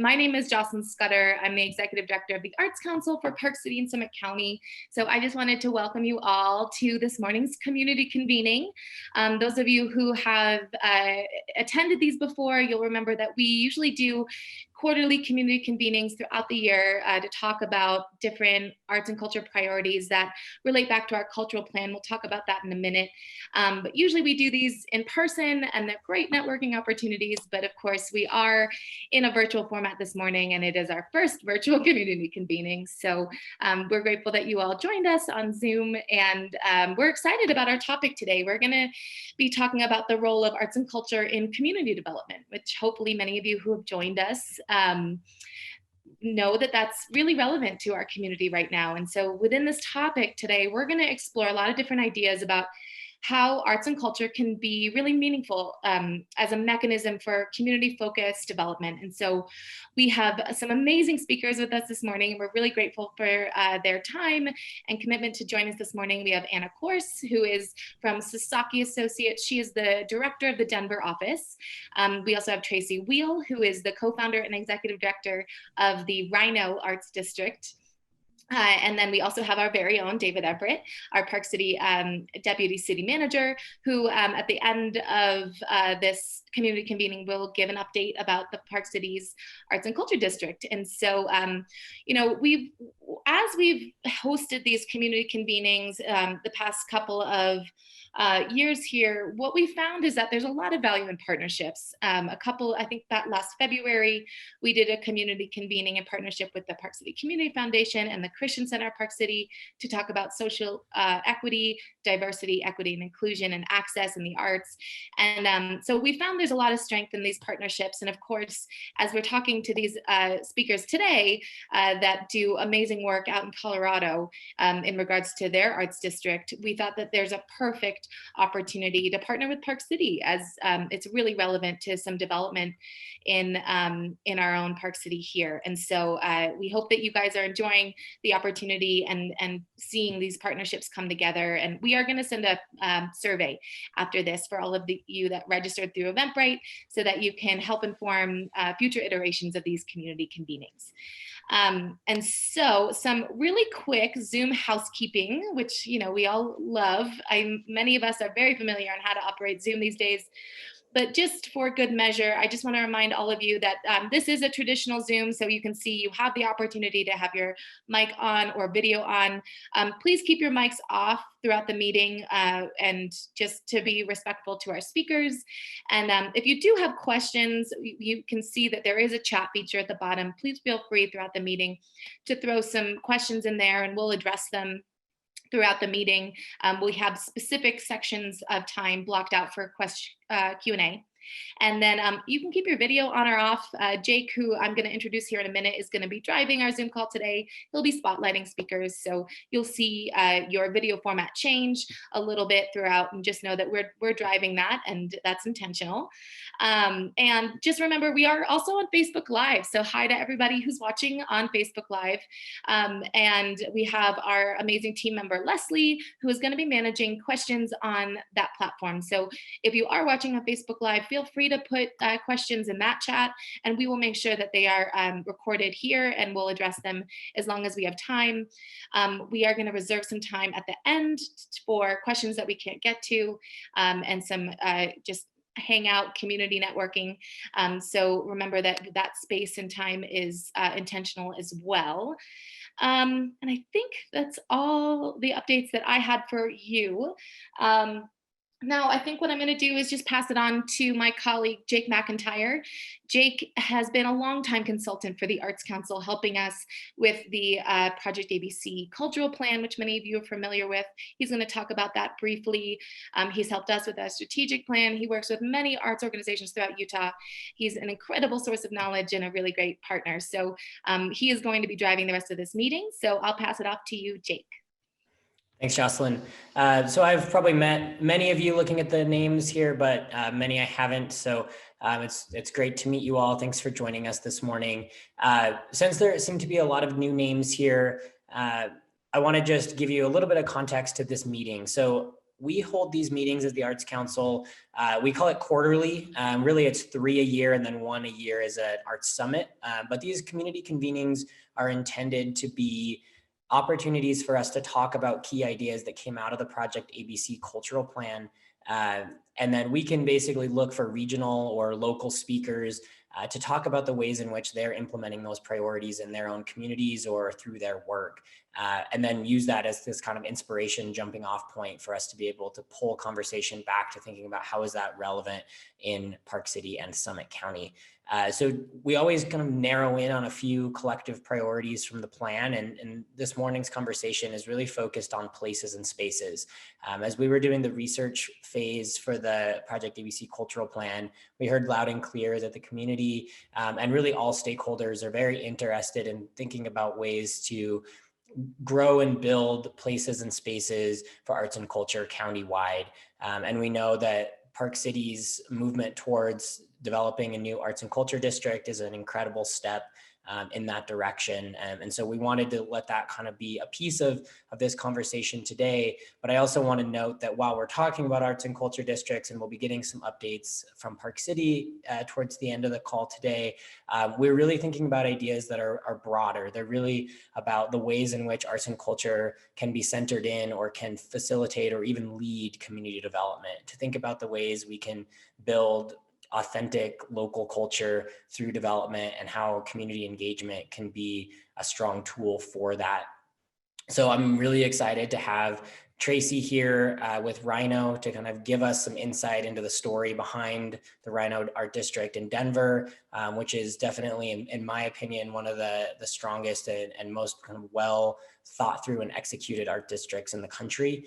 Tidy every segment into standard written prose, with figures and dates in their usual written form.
my name is Jocelyn Scudder. I'm the Executive Director of the Arts Council for Park City and Summit County. So I just wanted to welcome you all to this morning's community convening. Those of you who have attended these before, you'll remember that we usually do quarterly community convenings throughout the year to talk about different arts and culture priorities that relate back to our cultural plan. We'll talk about that in a minute. But usually we do these in person, and they're great networking opportunities. But of course, we are in a virtual format this morning, and it is our first virtual community convening. So we're grateful that you all joined us on Zoom, and we're excited about our topic today. We're going to be talking about the role of arts and culture in community development, which hopefully many of you who have joined us know that that's really relevant to our community right now. And so within this topic today, we're going to explore a lot of different ideas about how arts and culture can be really meaningful as a mechanism for community-focused development. And so we have some amazing speakers with us this morning. We're really grateful for their time and commitment to join us this morning. We have Anna Korse, who is from Sasaki Associates. She is the director of the Denver office. We also have Tracy Wheel, who is the co-founder and executive director of the Rhino Arts District. And then we also have our very own David Everett, our Park City Deputy City Manager, who at the end of this community convening will give an update about the Park City's Arts and Culture District. And so, you know, as we've hosted these community convenings the past couple of years here, what we found is that there's a lot of value in partnerships. I think that last February, we did a community convening in partnership with the Park City Community Foundation and the Christian Center of Park City to talk about social equity, diversity, equity, and inclusion, and access in the arts. And so we found there's a lot of strength in these partnerships. And of course, as we're talking to these speakers today that do amazing work out in Colorado in regards to their arts district, we thought that there's a perfect opportunity to partner with Park City, as it's really relevant to some development in our own Park City here. And so we hope that you guys are enjoying the opportunity and seeing these partnerships come together. And we are going to send a survey after this for all of you that registered through Eventbrite, so that you can help inform future iterations of these community convenings. And so some really quick Zoom housekeeping, which, you know, we all love. Many of us are very familiar on how to operate Zoom these days. But just for good measure, I just want to remind all of you that this is a traditional Zoom, so you can see you have the opportunity to have your mic on or video on. Please keep your mics off throughout the meeting, and just to be respectful to our speakers. And if you do have questions, you can see that there is a chat feature at the bottom. Please feel free throughout the meeting to throw some questions in there, and we'll address them throughout the meeting. We have specific sections of time blocked out for Q&A. And then you can keep your video on or off. Jake, who I'm going to introduce here in a minute, is going to be driving our Zoom call today. He'll be spotlighting speakers, so you'll see your video format change a little bit throughout, and just know that we're driving that, and that's intentional. And just remember, we are also on Facebook Live, so hi to everybody who's watching on Facebook Live. And we have our amazing team member, Leslie, who is going to be managing questions on that platform. So if you are watching on Facebook Live, feel free to put questions in that chat, and we will make sure that they are recorded here, and we'll address them as long as we have time. We are going to reserve some time at the end for questions that we can't get to, and some just hangout community networking. So remember that that space and time is intentional as well. And I think that's all the updates that I had for you. Now, I think what I'm going to do is just pass it on to my colleague, Jake McIntyre. Jake has been a longtime consultant for the Arts Council, helping us with the Project ABC cultural plan, which many of you are familiar with. He's going to talk about that briefly. He's helped us with a strategic plan. He works with many arts organizations throughout Utah. He's an incredible source of knowledge and a really great partner. So he is going to be driving the rest of this meeting. So I'll pass it off to you, Jake. Thanks, Jocelyn. So I've probably met many of you looking at the names here, but many I haven't. So it's great to meet you all. Thanks for joining us this morning. Since there seem to be a lot of new names here, I want to just give you a little bit of context to this meeting. So we hold these meetings as the Arts Council. We call it quarterly. Really, it's 3 a year and then 1 a year as an Arts Summit. But these community convenings are intended to be opportunities for us to talk about key ideas that came out of the Project ABC Cultural Plan. And then we can basically look for regional or local speakers to talk about the ways in which they're implementing those priorities in their own communities or through their work. And then use that as this kind of inspiration jumping off point for us to be able to pull conversation back to thinking about how is that relevant in Park City and Summit County. So we always kind of narrow in on a few collective priorities from the plan. And this morning's conversation is really focused on places and spaces. As we were doing the research phase for the Project ABC Cultural Plan, we heard loud and clear that the community and really all stakeholders are very interested in thinking about ways to grow and build places and spaces for arts and culture countywide. And we know that Park City's movement towards developing a new arts and culture district is an incredible step in that direction. And so we wanted to let that kind of be a piece of this conversation today. But I also want to note that while we're talking about arts and culture districts, and we'll be getting some updates from Park City towards the end of the call today, we're really thinking about ideas that are broader. They're really about the ways in which arts and culture can be centered in or can facilitate or even lead community development, to think about the ways we can build authentic local culture through development and how community engagement can be a strong tool for that. So I'm really excited to have Tracy here with Rhino to kind of give us some insight into the story behind the Rhino Art District in Denver, which is definitely, in my opinion, one of the strongest and most kind of well thought through and executed art districts in the country.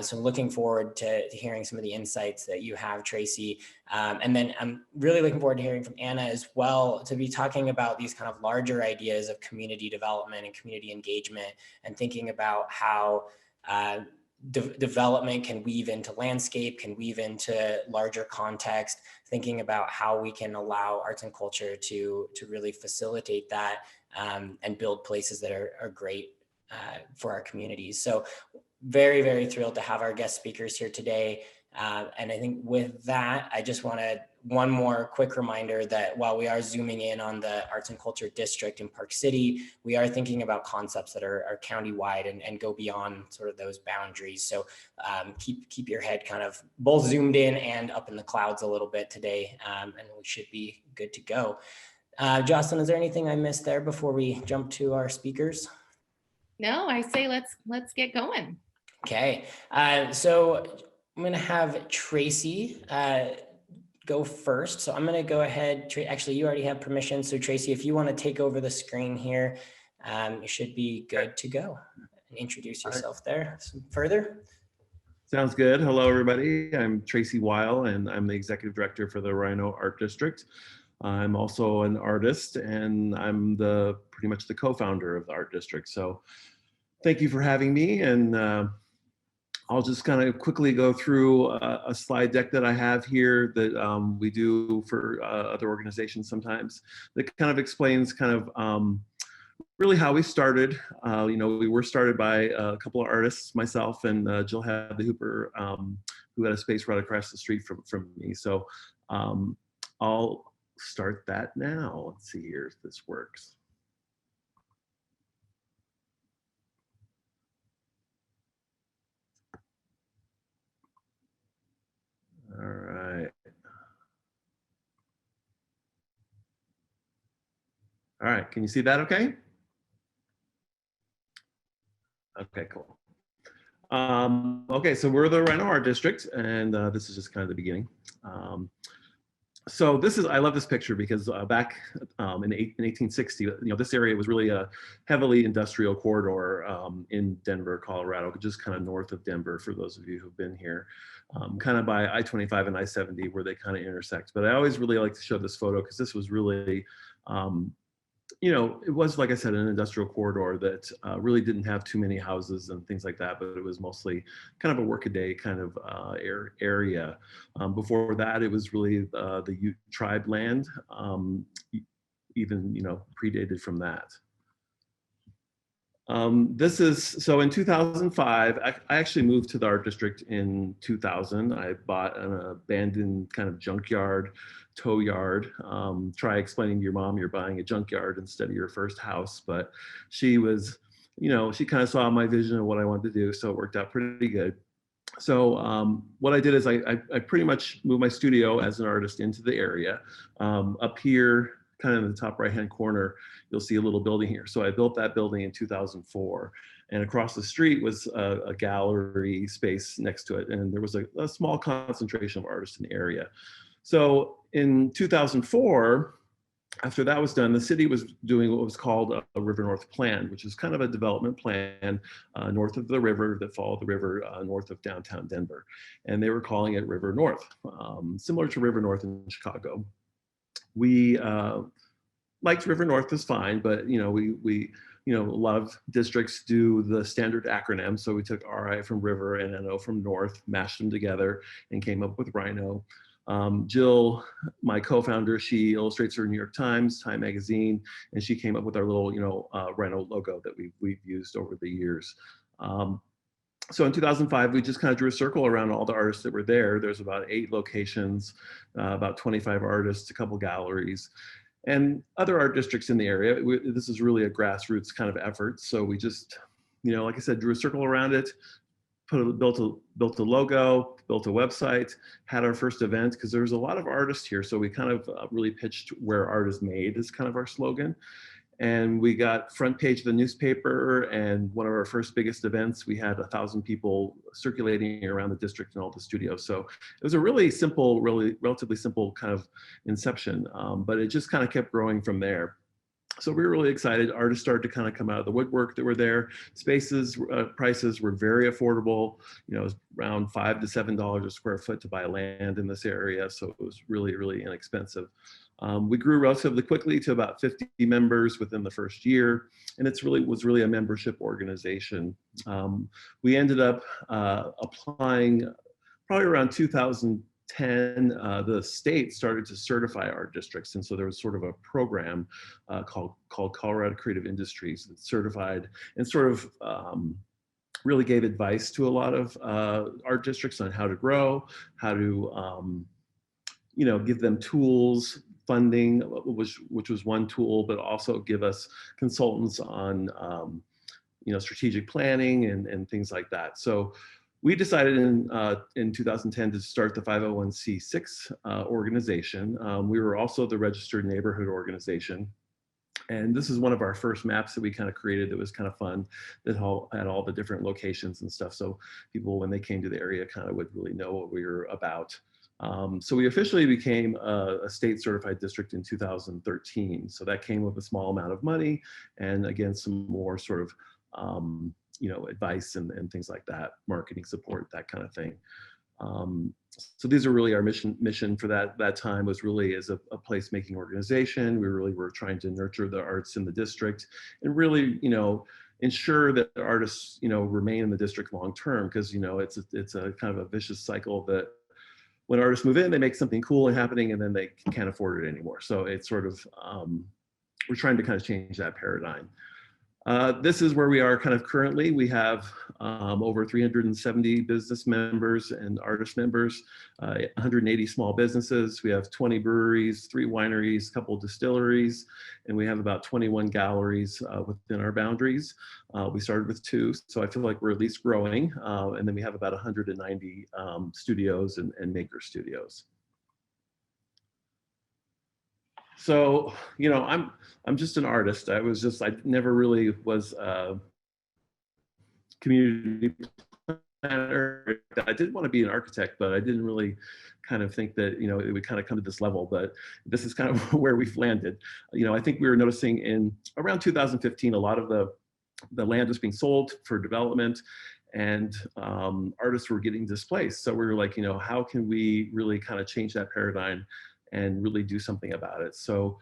So looking forward to hearing some of the insights that you have, Tracy. And then I'm really looking forward to hearing from Anna as well, to be talking about these kind of larger ideas of community development and community engagement, and thinking about how development can weave into landscape, can weave into larger context, thinking about how we can allow arts and culture to really facilitate that and build places that are great for our communities. So very, very thrilled to have our guest speakers here today. And I think with that, I just wanted one more quick reminder that while we are zooming in on the Arts and Culture District in Park City, we are thinking about concepts that are countywide and go beyond sort of those boundaries. So keep your head kind of both zoomed in and up in the clouds a little bit today, and we should be good to go. Jocelyn, is there anything I missed there before we jump to our speakers? No, I say let's get going. Okay, so I'm going to have Tracy go first. So I'm going to go ahead. Actually, you already have permission. So Tracy, if you want to take over the screen here, you should be good to go. And introduce yourself there some further. Sounds good. Hello, everybody. I'm Tracy Weil, and I'm the Executive Director for the Rhino Art District. I'm also an artist, and I'm pretty much the co-founder of the Art District. So thank you for having me. And I'll just kind of quickly go through a slide deck that I have here that we do for other organizations sometimes, that kind of explains kind of really how we started. We were started by a couple of artists, myself and Jill Hadley Hooper, who had a space right across the street from me. So I'll start that now. Let's see here if this works. All right. All right, can you see that okay? Okay, cool. Okay, so we're the Rhino Art District, and this is just kind of the beginning. So I love this picture because back in 1860, this area was really a heavily industrial corridor in Denver, Colorado, just kind of north of Denver, for those of you who've been here, kind of by I-25 and I-70 where they kind of intersect. But I always really like to show this photo because this was really, it was, like I said, an industrial corridor that really didn't have too many houses and things like that, but it was mostly kind of a workaday kind of area. Before that, it was really the Ute tribe land, even, predated from that. This is, so in 2005, I actually moved to the art district in 2000. I bought an abandoned kind of junkyard, tow yard. Try explaining to your mom you're buying a junkyard instead of your first house, but she was, she kind of saw my vision of what I wanted to do, so it worked out pretty good. So what I did is I pretty much moved my studio as an artist into the area. Up here, kind of in the top right-hand corner, you'll see a little building here. So I built that building in 2004. And across the street was a gallery space next to it. And there was a small concentration of artists in the area. So in 2004, after that was done, the city was doing what was called a River North plan, which is kind of a development plan north of the river that followed the river north of downtown Denver. And they were calling it River North, similar to River North in Chicago. We liked River North is fine, but a lot of districts do the standard acronym. So we took RI from River and NO from North, mashed them together and came up with Rhino. Jill, my co-founder, she illustrates for New York Times, Time Magazine, and she came up with our little, Rhino logo that we've used over the years. So in 2005, we just kind of drew a circle around all the artists that were there. There's about 8 locations, about 25 artists, a couple galleries, and other art districts in the area. This is really a grassroots kind of effort. So we just, like I said, drew a circle around it, built a logo, built a website, had our first event, because there was a lot of artists here. So we kind of really pitched where art is made is kind of our slogan. And we got front page of the newspaper, and one of our first biggest events, we had 1,000 people circulating around the district and all the studios. So it was a really simple, relatively simple kind of inception, but it just kind of kept growing from there. So we were really excited. Artists started to kind of come out of the woodwork that were there. Spaces, prices were very affordable. It was around $5 to $7 a square foot to buy land in this area. So it was really, really inexpensive. We grew relatively quickly to about 50 members within the first year, and was really a membership organization. We ended up applying probably around 2010. The state started to certify art districts, and so there was sort of a program called Colorado Creative Industries that certified and sort of really gave advice to a lot of art districts on how to grow, how to give them tools, funding, which was one tool, but also give us consultants on strategic planning and things like that. So we decided in 2010 to start the 501c6 organization. We were also the registered neighborhood organization. And this is one of our first maps that we kind of created that was kind of fun, that had all the different locations and stuff. So people, when they came to the area, kind of would really know what we were about. So we officially became a state certified district in 2013. So that came with a small amount of money, and again, some more sort of advice and things like that, marketing support, that kind of thing. So these are really our mission for that time, was really as a placemaking organization. We really were trying to nurture the arts in the district and really, ensure that the artists, remain in the district long term, because it's a kind of a vicious cycle that when artists move in, they make something cool and happening, and then they can't afford it anymore. So it's sort of we're trying to kind of change that paradigm. This is where we are kind of currently. We have over 370 business members and artist members, 180 small businesses. We have 20 breweries, 3 wineries, a couple of distilleries, and we have about 21 galleries within our boundaries. We started with 2, so I feel like we're at least growing. And then we have about 190 studios and maker studios. So, I'm just an artist. I never really was a community planner. I did want to be an architect, but I didn't really kind of think that, it would kind of come to this level, but this is kind of where we've landed. I think we were noticing in around 2015, a lot of the land was being sold for development, and artists were getting displaced. So we were like, how can we really kind of change that paradigm and really do something about it? So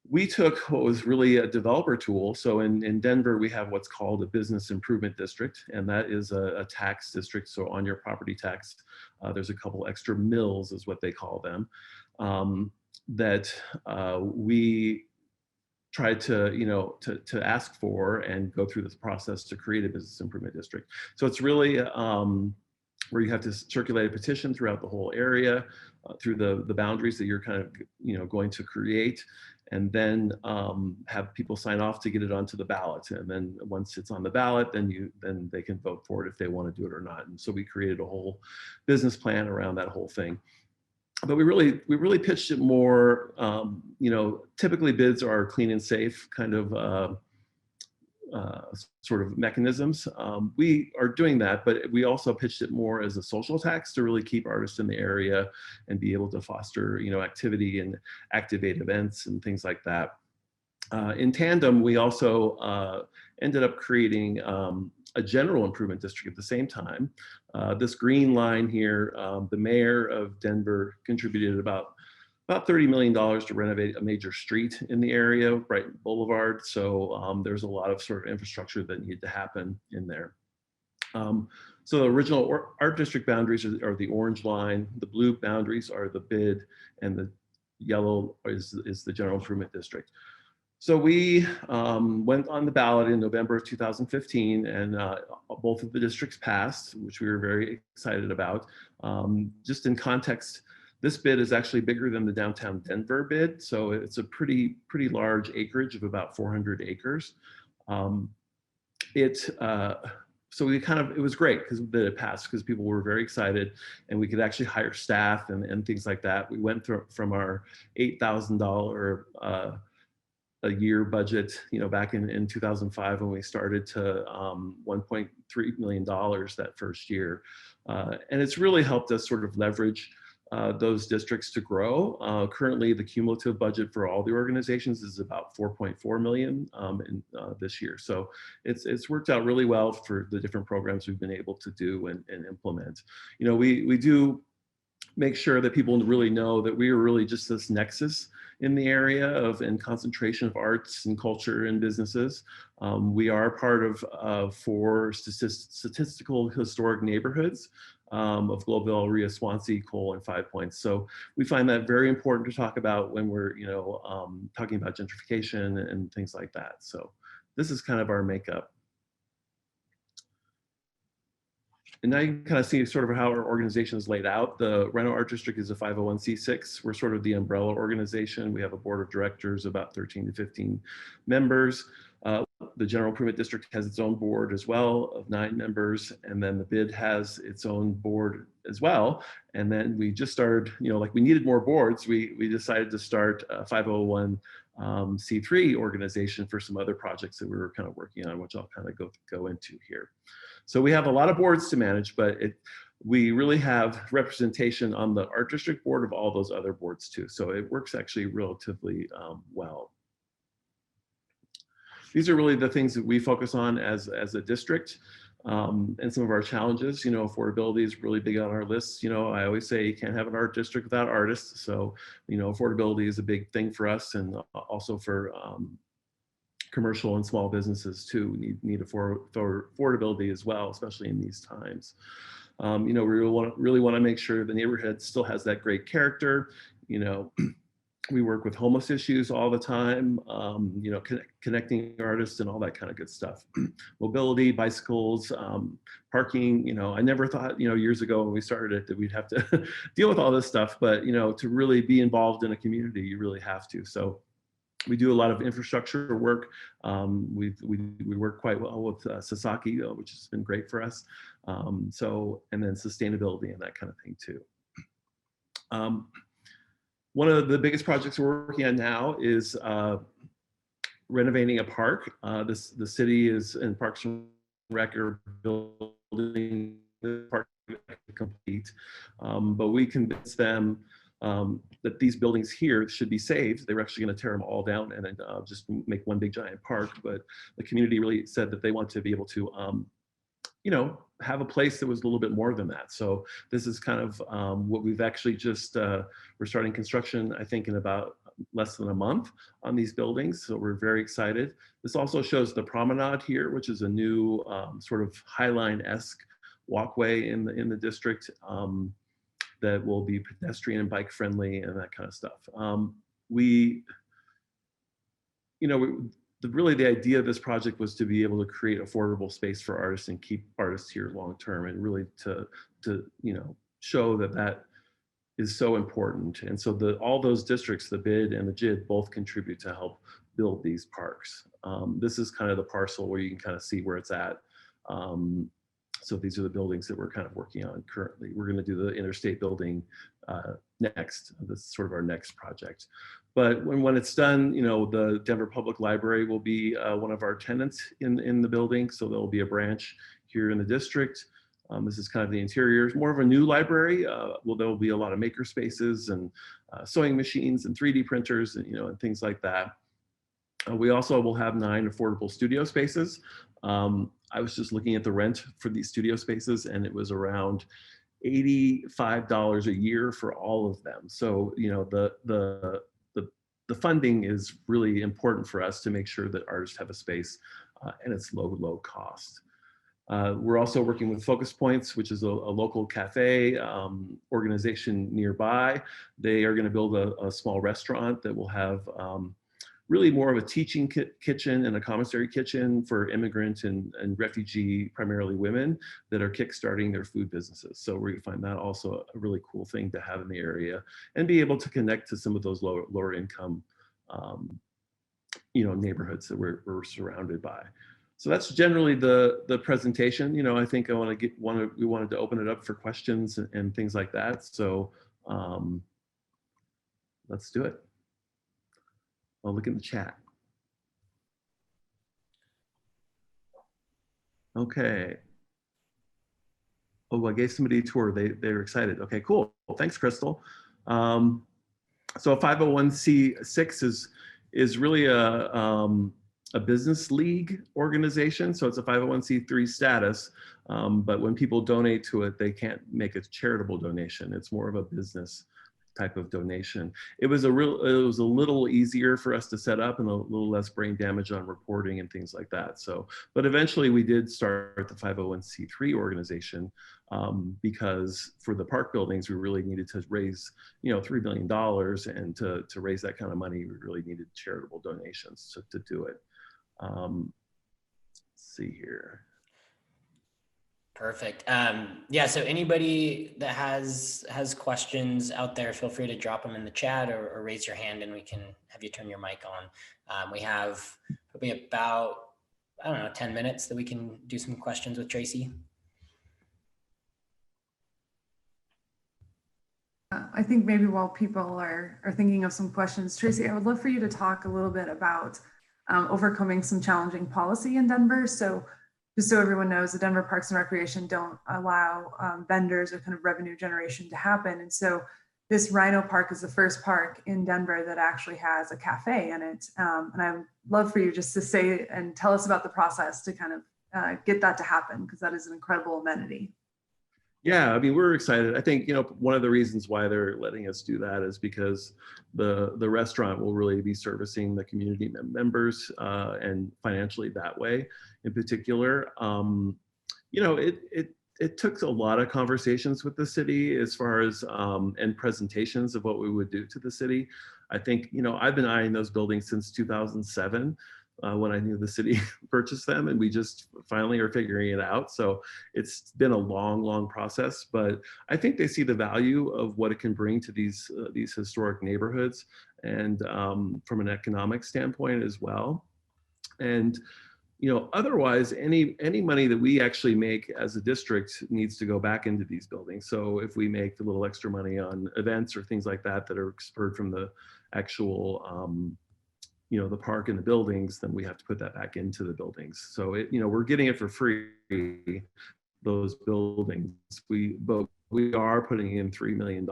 we took what was really a developer tool. So in Denver, we have what's called a business improvement district, and that is a tax district. So on your property tax, there's a couple extra mills, is what they call them, that we tried to, you know, to ask for and go through this process to create a business improvement district. So it's really where you have to circulate a petition throughout the whole area, through the boundaries that you're kind of, you know, going to create, and then have people sign off to get it onto the ballot. And then once it's on the ballot, then they can vote for it if they want to do it or not. And so we created a whole business plan around that whole thing. But we really pitched it more, you know, typically bids are clean and safe kind of sort of mechanisms. We are doing that, but we also pitched it more as a social tax to really keep artists in the area and be able to foster, you know, activity and activate events and things like that. In tandem, we also ended up creating a general improvement district at the same time. This green line here, the mayor of Denver contributed about $30 million to renovate a major street in the area, Brighton Boulevard. So there's a lot of sort of infrastructure that needed to happen in there. So the original art district boundaries are the orange line, the blue boundaries are the bid, and the yellow is the general improvement district. So we went on the ballot in November of 2015, and both of the districts passed, which we were very excited about. Just in context, this bid is actually bigger than the downtown Denver bid, so it's a pretty large acreage of about 400 acres. So it was great because it passed, because people were very excited, and we could actually hire staff and things like that. We went from our $8,000 a year budget, you know, back in 2005 when we started, to $1.3 million that first year. And it's really helped us sort of leverage those districts to grow. Currently, the cumulative budget for all the organizations is about $4.4 million this year. So it's worked out really well for the different programs we've been able to do and implement. You know, we do make sure that people really know that we are really just this nexus in the area and concentration of arts and culture and businesses. We are part of 4 statistical historic neighborhoods of Globeville, Rio, Swansea, Cole, and Five Points. So we find that very important to talk about when we're, you know, talking about gentrification and things like that. So this is kind of our makeup. And now you can kind of see sort of how our organization is laid out. The Rhino Art District is a 501c6. We're sort of the umbrella organization. We have a board of directors, about 13 to 15 members. The General Improvement District has its own board as well of 9 members. And then the BID has its own board as well. And then we just started, you know, like we needed more boards. We decided to start a 501c3 organization for some other projects that we were kind of working on, which I'll kind of go into here. So we have a lot of boards to manage, but we really have representation on the art district board of all those other boards too. So it works actually relatively well. These are really the things that we focus on as a district, and some of our challenges. You know, affordability is really big on our lists. You know, I always say you can't have an art district without artists. So, you know, affordability is a big thing for us, and also for commercial and small businesses too. We need affordability as well, especially in these times. You know, we really want to make sure the neighborhood still has that great character. You know, we work with homeless issues all the time, you know, connecting artists and all that kind of good stuff. Mobility, bicycles, parking. You know, I never thought, you know, years ago when we started it that we'd have to deal with all this stuff, but, you know, to really be involved in a community, you really have to. So we do a lot of infrastructure work. We work quite well with Sasaki, which has been great for us. And then sustainability and that kind of thing too. One of the biggest projects we're working on now is renovating a park. The city is in Parks and Rec are building the park complete, but we convinced them that these buildings here should be saved. They were actually going to tear them all down and then just make one big giant park. But the community really said that they want to be able to, you know, have a place that was a little bit more than that. So this is kind of what we've actually just, we're starting construction, I think, in about less than a month on these buildings. So we're very excited. This also shows the promenade here, which is a new sort of Highline-esque walkway in the district. That will be pedestrian and bike friendly and that kind of stuff. you know, really the idea of this project was to be able to create affordable space for artists and keep artists here long term, and really to you know, show that that is so important. And so all those districts, the BID and the JID, both contribute to help build these parks. This is kind of the parcel where you can kind of see where it's at. So these are the buildings that we're kind of working on currently. We're going to do the interstate building next. This is sort of our next project. But when it's done, you know, the Denver Public Library will be one of our tenants in the building. So there'll be a branch here in the district. This is kind of the interior. It's more of a new library. Well, there will be a lot of maker spaces and sewing machines and 3D printers and, you know, and things like that. We also will have 9 affordable studio spaces. I was just looking at the rent for these studio spaces, and it was around $85 a year for all of them. So, you know, the funding is really important for us to make sure that artists have a space and it's low cost. We're also working with Focus Points, which is a local cafe organization nearby. They are going to build a small restaurant that will have really more of a teaching kitchen and a commissary kitchen for immigrant and refugee, primarily women, that are kickstarting their food businesses. So we find that also a really cool thing to have in the area, and be able to connect to some of those lower income, you know, neighborhoods that we're surrounded by. So that's generally the presentation. You know, I think we wanted to open it up for questions and things like that. So let's do it. I'll look in the chat. Okay. Oh, I gave somebody a tour. They're excited. Okay, cool. Well, thanks, Crystal. So a 501c6 is really a business league organization. So it's a 501c3 status, but when people donate to it, they can't make a charitable donation. It's more of a business type of donation. It was a little easier for us to set up and a little less brain damage on reporting and things like that. So, but eventually we did start the 501c3 organization because for the park buildings, we really needed to raise, you know, $3 million, and to raise that kind of money, we really needed charitable donations to do it. Let's see here. Perfect. Yeah, so anybody that has questions out there, feel free to drop them in the chat or raise your hand and we can have you turn your mic on. We have probably about, I don't know, 10 minutes that we can do some questions with Tracy. I think maybe while people are thinking of some questions, Tracy, I would love for you to talk a little bit about overcoming some challenging policy in Denver. So just so everyone knows, the Denver Parks and Recreation don't allow vendors or kind of revenue generation to happen. And so this Rhino Park is the first park in Denver that actually has a cafe in it. And I would love for you just to say and tell us about the process to kind of get that to happen, because that is an incredible amenity. Yeah, I mean, we're excited. I think, you know, one of the reasons why they're letting us do that is because the restaurant will really be servicing the community members and financially that way in particular. You know, it took a lot of conversations with the city as far as and presentations of what we would do to the city. I think, you know, I've been eyeing those buildings since 2007. When I knew the city purchased them, and we just finally are figuring it out. So it's been a long process, but I think they see the value of what it can bring to these historic neighborhoods, and from an economic standpoint as well. And you know, otherwise, any money that we actually make as a district needs to go back into these buildings. So if we make a little extra money on events or things like that that are spurred from the actual you know, the park and the buildings, then we have to put that back into the buildings. So you know, we're getting it for free, those buildings. But we are putting in $3 million,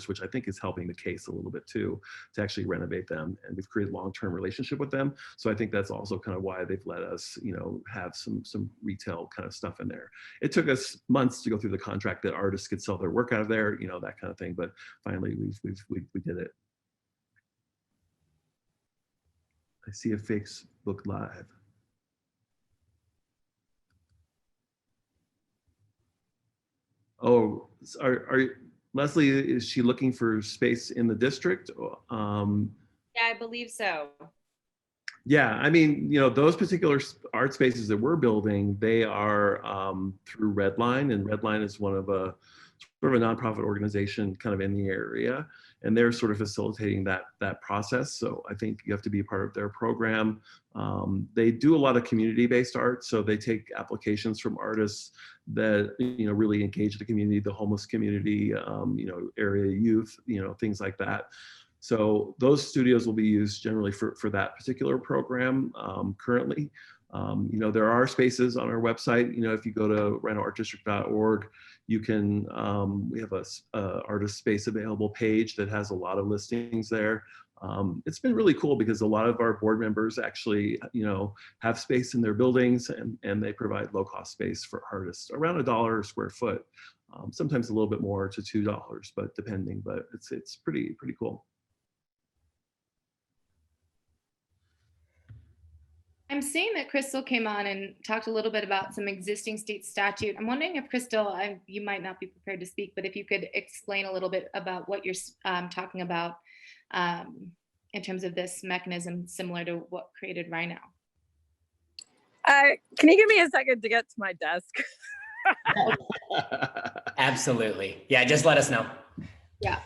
which I think is helping the case a little bit too, to actually renovate them. And we've created long-term relationship with them. So I think that's also kind of why they've let us, you know, have some retail kind of stuff in there. It took us months to go through the contract that artists could sell their work out of there, you know, that kind of thing. But finally, we did it. I see a Facebook Live. Oh, Leslie, is she looking for space in the district? Yeah, I believe so. Yeah, I mean, those particular art spaces that we're building, they are through Redline, and Redline is one of a sort of a nonprofit organization kind of in the area, and they're sort of facilitating that process. So I think you have to be a part of their program. They do a lot of community-based art, so they take applications from artists that really engage the community, the homeless community, area youth, things like that. So those studios will be used generally for that particular program currently. There are spaces on our website. If you go to rhinoartdistrict.org, you can, we have a artist space available page that has a lot of listings there. It's been really cool because a lot of our board members actually, have space in their buildings, and they provide low cost space for artists around $1 a square foot. Sometimes a little bit more to $2, but depending, but it's pretty cool. I'm seeing that Crystal came on and talked a little bit about some existing state statute. I'm wondering if Crystal, you might not be prepared to speak, but if you could explain a little bit about what you're talking about in terms of this mechanism similar to what created Rhino. Can you give me a second to get to my desk? Absolutely. Yeah, just let us know. Yeah.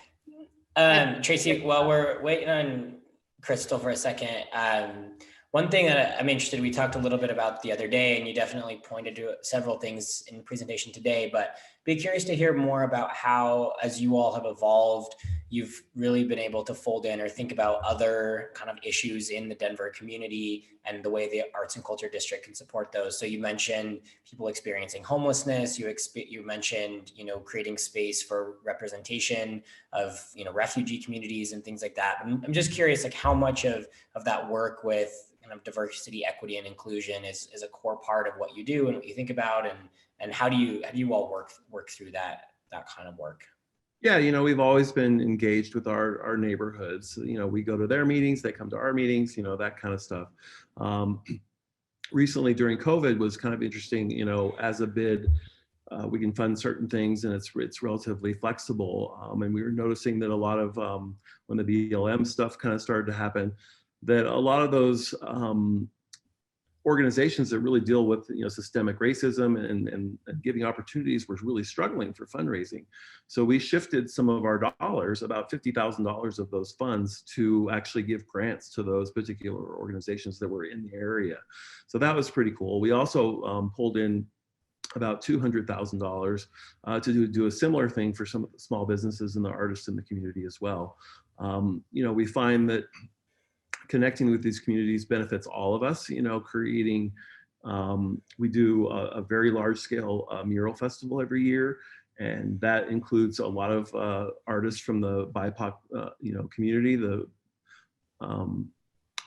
Tracy, while we're waiting on Crystal for a second, one thing that I'm interested, we talked a little bit about the other day, and you definitely pointed to several things in the presentation today, but be curious to hear more about how, as you all have evolved, you've really been able to fold in or think about other kind of issues in the Denver community and the way the Arts and Culture District can support those. So you mentioned people experiencing homelessness. You mentioned, creating space for representation of, refugee communities and things like that. I'm just curious, like how much of that work with kind of diversity, equity, and inclusion is a core part of what you do and what you think about, and how do you all work through that kind of work? Yeah, we've always been engaged with our neighborhoods. We go to their meetings, they come to our meetings, that kind of stuff. Recently during COVID was kind of interesting, as a bid, we can fund certain things and it's relatively flexible. And we were noticing that a lot of, when the BLM stuff kind of started to happen, that a lot of those organizations that really deal with systemic racism and giving opportunities were really struggling for fundraising. So we shifted some of our dollars, about $50,000 of those funds, to actually give grants to those particular organizations that were in the area. So that was pretty cool. We also pulled in about $200,000 to do a similar thing for some of the small businesses and the artists in the community as well. We find that connecting with these communities benefits all of us, creating, we do a very large scale mural festival every year. And that includes a lot of artists from the BIPOC, community, the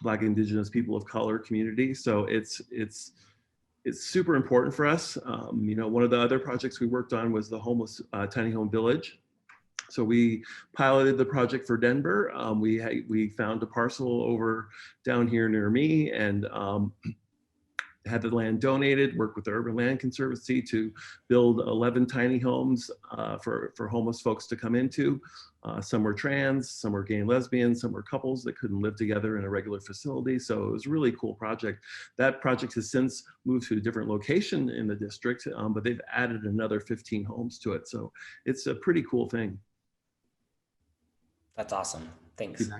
Black, Indigenous, people of color community. So it's super important for us. One of the other projects we worked on was the homeless tiny home village. So we piloted the project for Denver. We found a parcel over down here near me and had the land donated, worked with the Urban Land Conservancy to build 11 tiny homes for homeless folks to come into. Some were trans, some were gay and lesbian, some were couples that couldn't live together in a regular facility. So it was a really cool project. That project has since moved to a different location in the district, but they've added another 15 homes to it. So it's a pretty cool thing. That's awesome. Thanks.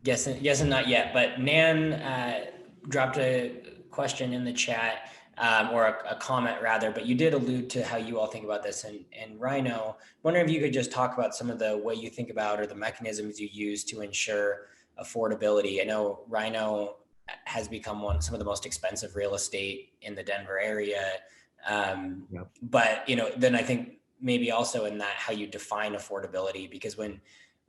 Yes and not yet, but Nan dropped a question in the chat, or a comment rather, but you did allude to how you all think about this in Rhino. Wondering if you could just talk about some of the way you think about or the mechanisms you use to ensure affordability. I know Rhino has become some of the most expensive real estate in the Denver area. Yep. But, then I think maybe also in that how you define affordability, because when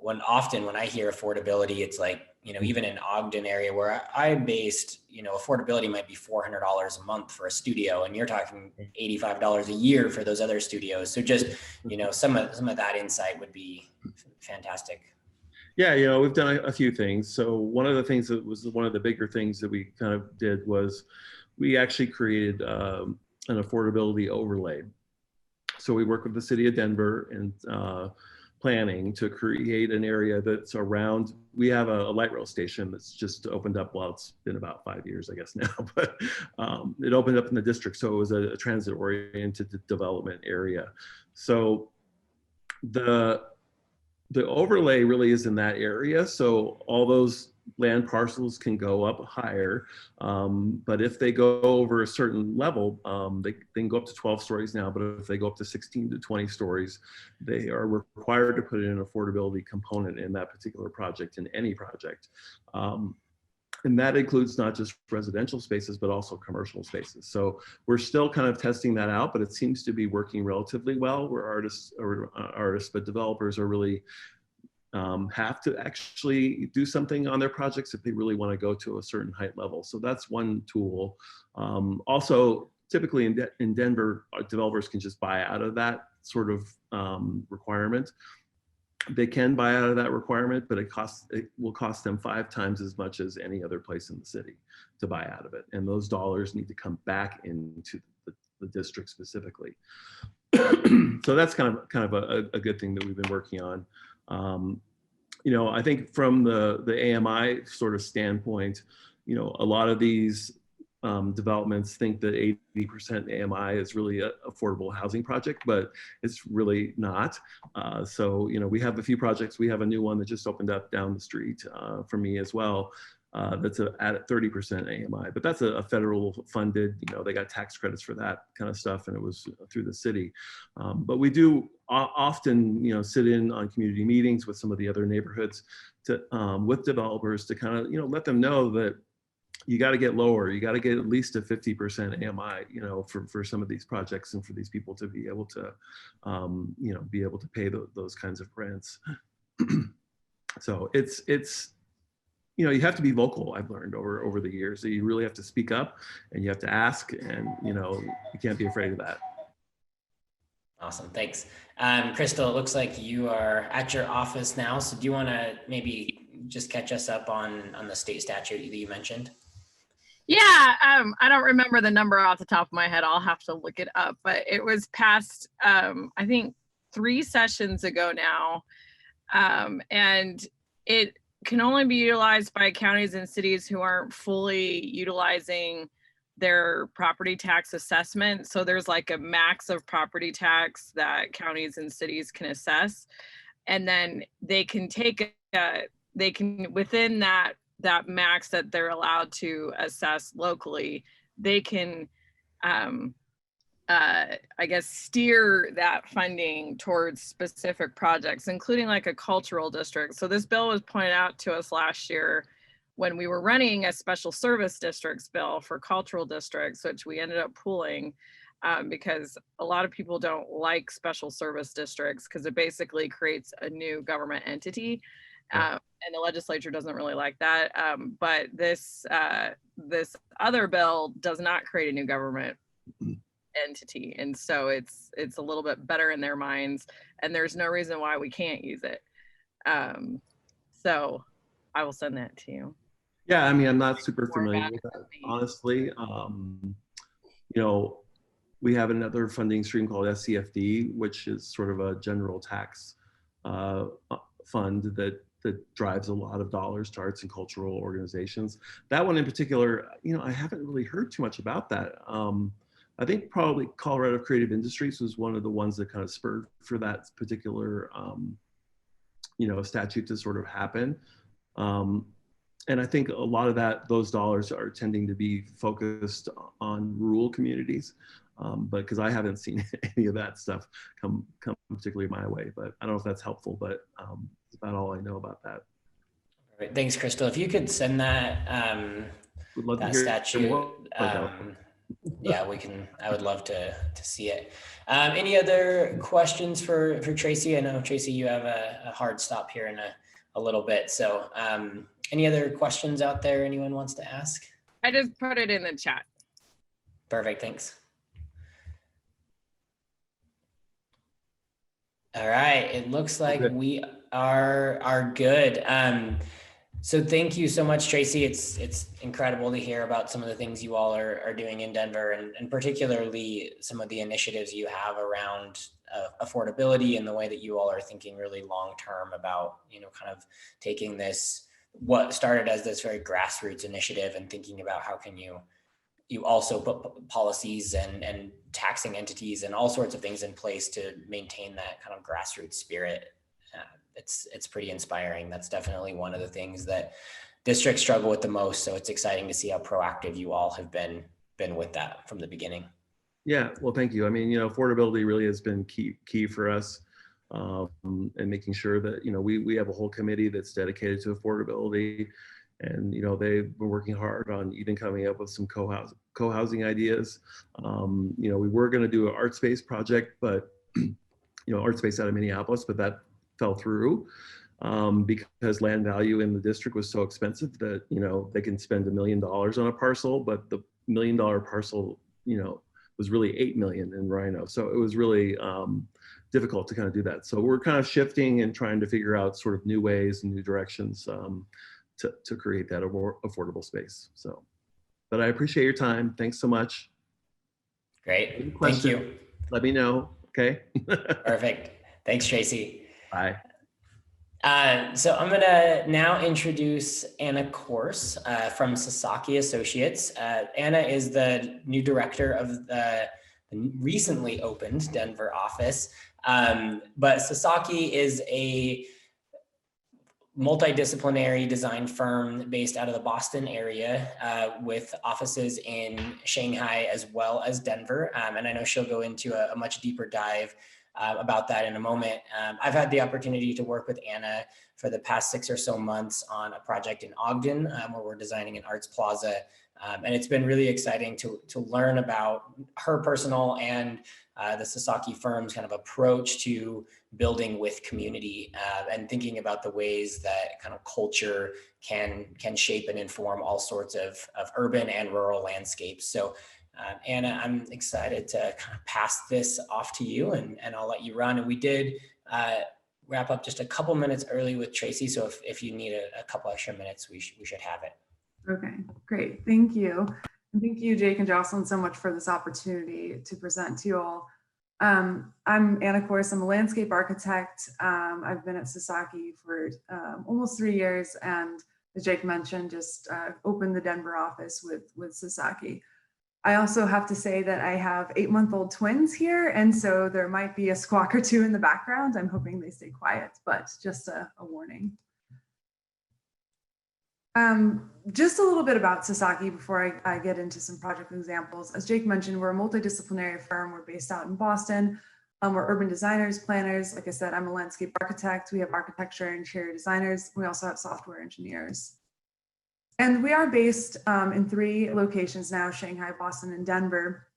I hear affordability, it's like, even in Ogden area where I'm based, affordability might be $400 a month for a studio, and you're talking $85 a year for those other studios. So just, some of that insight would be fantastic. Yeah, we've done a few things. So one of the things that was one of the bigger things that we kind of did was we actually created an affordability overlay. So we work with the city of Denver and planning to create an area that's around, we have a light rail station that's just opened up, well, it's been about 5 years, I guess now, but it opened up in the district. So it was a transit oriented development area. So the overlay really is in that area. So all those land parcels can go up higher. But if they go over a certain level, they can go up to 12 stories now, but if they go up to 16 to 20 stories, they are required to put in an affordability component in that particular project, in any project. And that includes not just residential spaces, but also commercial spaces. So we're still kind of testing that out, but it seems to be working relatively well, where artists, but developers are really have to actually do something on their projects if they really want to go to a certain height level. So that's one tool. Also, typically in Denver, developers can just buy out of that sort of requirement. They can buy out of that requirement, but it will cost them 5 times as much as any other place in the city to buy out of it. And those dollars need to come back into the district specifically. So that's kind of a good thing that we've been working on. You know, I think from the AMI sort of standpoint, you know, a lot of these developments think that 80% AMI is really an affordable housing project, but it's really not. So, you know, we have a few projects. We have a new one that just opened up down the street for me as well. That's at 30% AMI, but that's a federal funded, you know, they got tax credits for that kind of stuff, and it was through the city. But we do often, you know, sit in on community meetings with some of the other neighborhoods to, with developers to kind of, you know, let them know that you got to get lower. You got to get at least a 50% AMI, you know, for some of these projects, and for these people to be able to, you know, be able to pay those kinds of rents. So it's, you know, you have to be vocal. I've learned over the years that you really have to speak up, and you have to ask, and, you know, you can't be afraid of that. Awesome, thanks. Crystal, it looks like you are at your office now. So do you want to maybe just catch us up on the state statute that you mentioned? Yeah, I don't remember the number off the top of my head. I'll have to look it up, but it was passed, I think 3 sessions ago now. And it can only be utilized by counties and cities who aren't fully utilizing their property tax assessment. So there's like a max of property tax that counties and cities can assess. And then they can take, they can, within that max that they're allowed to assess locally, they can, I guess, steer that funding towards specific projects, including like a cultural district. So this bill was pointed out to us last year when we were running a special service districts bill for cultural districts, which we ended up pooling because a lot of people don't like special service districts because it basically creates a new government entity. And the legislature doesn't really like that. But this other bill does not create a new government entity, and so it's a little bit better in their minds, and there's no reason why we can't use it. So I will send that to you. Yeah, I mean, I'm not super familiar with that, honestly. You know, we have another funding stream called SCFD, which is sort of a general tax fund that drives a lot of dollars to arts and cultural organizations. That one in particular, you know, I haven't really heard too much about that. I think probably Colorado Creative Industries was one of the ones that kind of spurred for that particular, you know, statute to sort of happen. And I think a lot of those dollars are tending to be focused on rural communities, but because I haven't seen any of that stuff come particularly my way, but I don't know if that's helpful, but that's about all I know about that. All right, thanks, Crystal. If you could send that, that statute, yeah, we can. I would love to see it. Any other questions for Tracy? I know, Tracy, you have a hard stop here in a little bit. So any other questions out there anyone wants to ask? I just put it in the chat. Perfect, thanks. All right, it looks like we are good. So thank you so much, Tracy. It's incredible to hear about some of the things you all are doing in Denver, and particularly some of the initiatives you have around affordability and the way that you all are thinking really long term about, kind of taking this, what started as this very grassroots initiative, and thinking about how can you also put policies and taxing entities and all sorts of things in place to maintain that kind of grassroots spirit. It's pretty inspiring. That's definitely one of the things that districts struggle with the most. So it's exciting to see how proactive you all have been with that from the beginning. Yeah, well, thank you. I mean, affordability really has been key for us, and making sure that, we have a whole committee that's dedicated to affordability. And, they've been working hard on even coming up with some co-housing ideas. We were going to do an art space project, but, art space out of Minneapolis, but that fell through because land value in the district was so expensive that, they can spend $1 million on a parcel, but the $1 million parcel, was really 8 million in Rhino. So it was really difficult to kind of do that. So we're kind of shifting and trying to figure out sort of new ways and new directions to create that affordable space. So, but I appreciate your time. Thanks so much. Great. Thank you. Let me know. Okay. Perfect. Thanks, Tracy. Bye. So I'm going to now introduce Anna Korse from Sasaki Associates. Anna is the new director of the recently opened Denver office. But Sasaki is a multidisciplinary design firm based out of the Boston area with offices in Shanghai as well as Denver. And I know she'll go into a much deeper dive about that in a moment. I've had the opportunity to work with Anna for the past 6 or so months on a project in Ogden where we're designing an arts plaza. And it's been really exciting to learn about her personal and the Sasaki firm's kind of approach to building with community and thinking about the ways that kind of culture can shape and inform all sorts of urban and rural landscapes. So Anna, I'm excited to kind of pass this off to you, and I'll let you run. And we did wrap up just a couple minutes early with Tracy. So if you need a couple extra minutes, we should have it. Okay, great. Thank you. And thank you, Jake and Jocelyn, so much for this opportunity to present to you all. I'm Anna Korse. I'm a landscape architect. I've been at Sasaki for almost 3 years. And as Jake mentioned, just opened the Denver office with Sasaki. I also have to say that I have 8-month-old twins here, and so there might be a squawk or two in the background. I'm hoping they stay quiet, but just a warning. Just a little bit about Sasaki before I get into some project examples. As Jake mentioned, we're a multidisciplinary firm. We're based out in Boston. We're urban designers, planners. Like I said, I'm a landscape architect. We have architecture and interior designers. We also have software engineers. And we are based in 3 locations now, Shanghai, Boston, and Denver.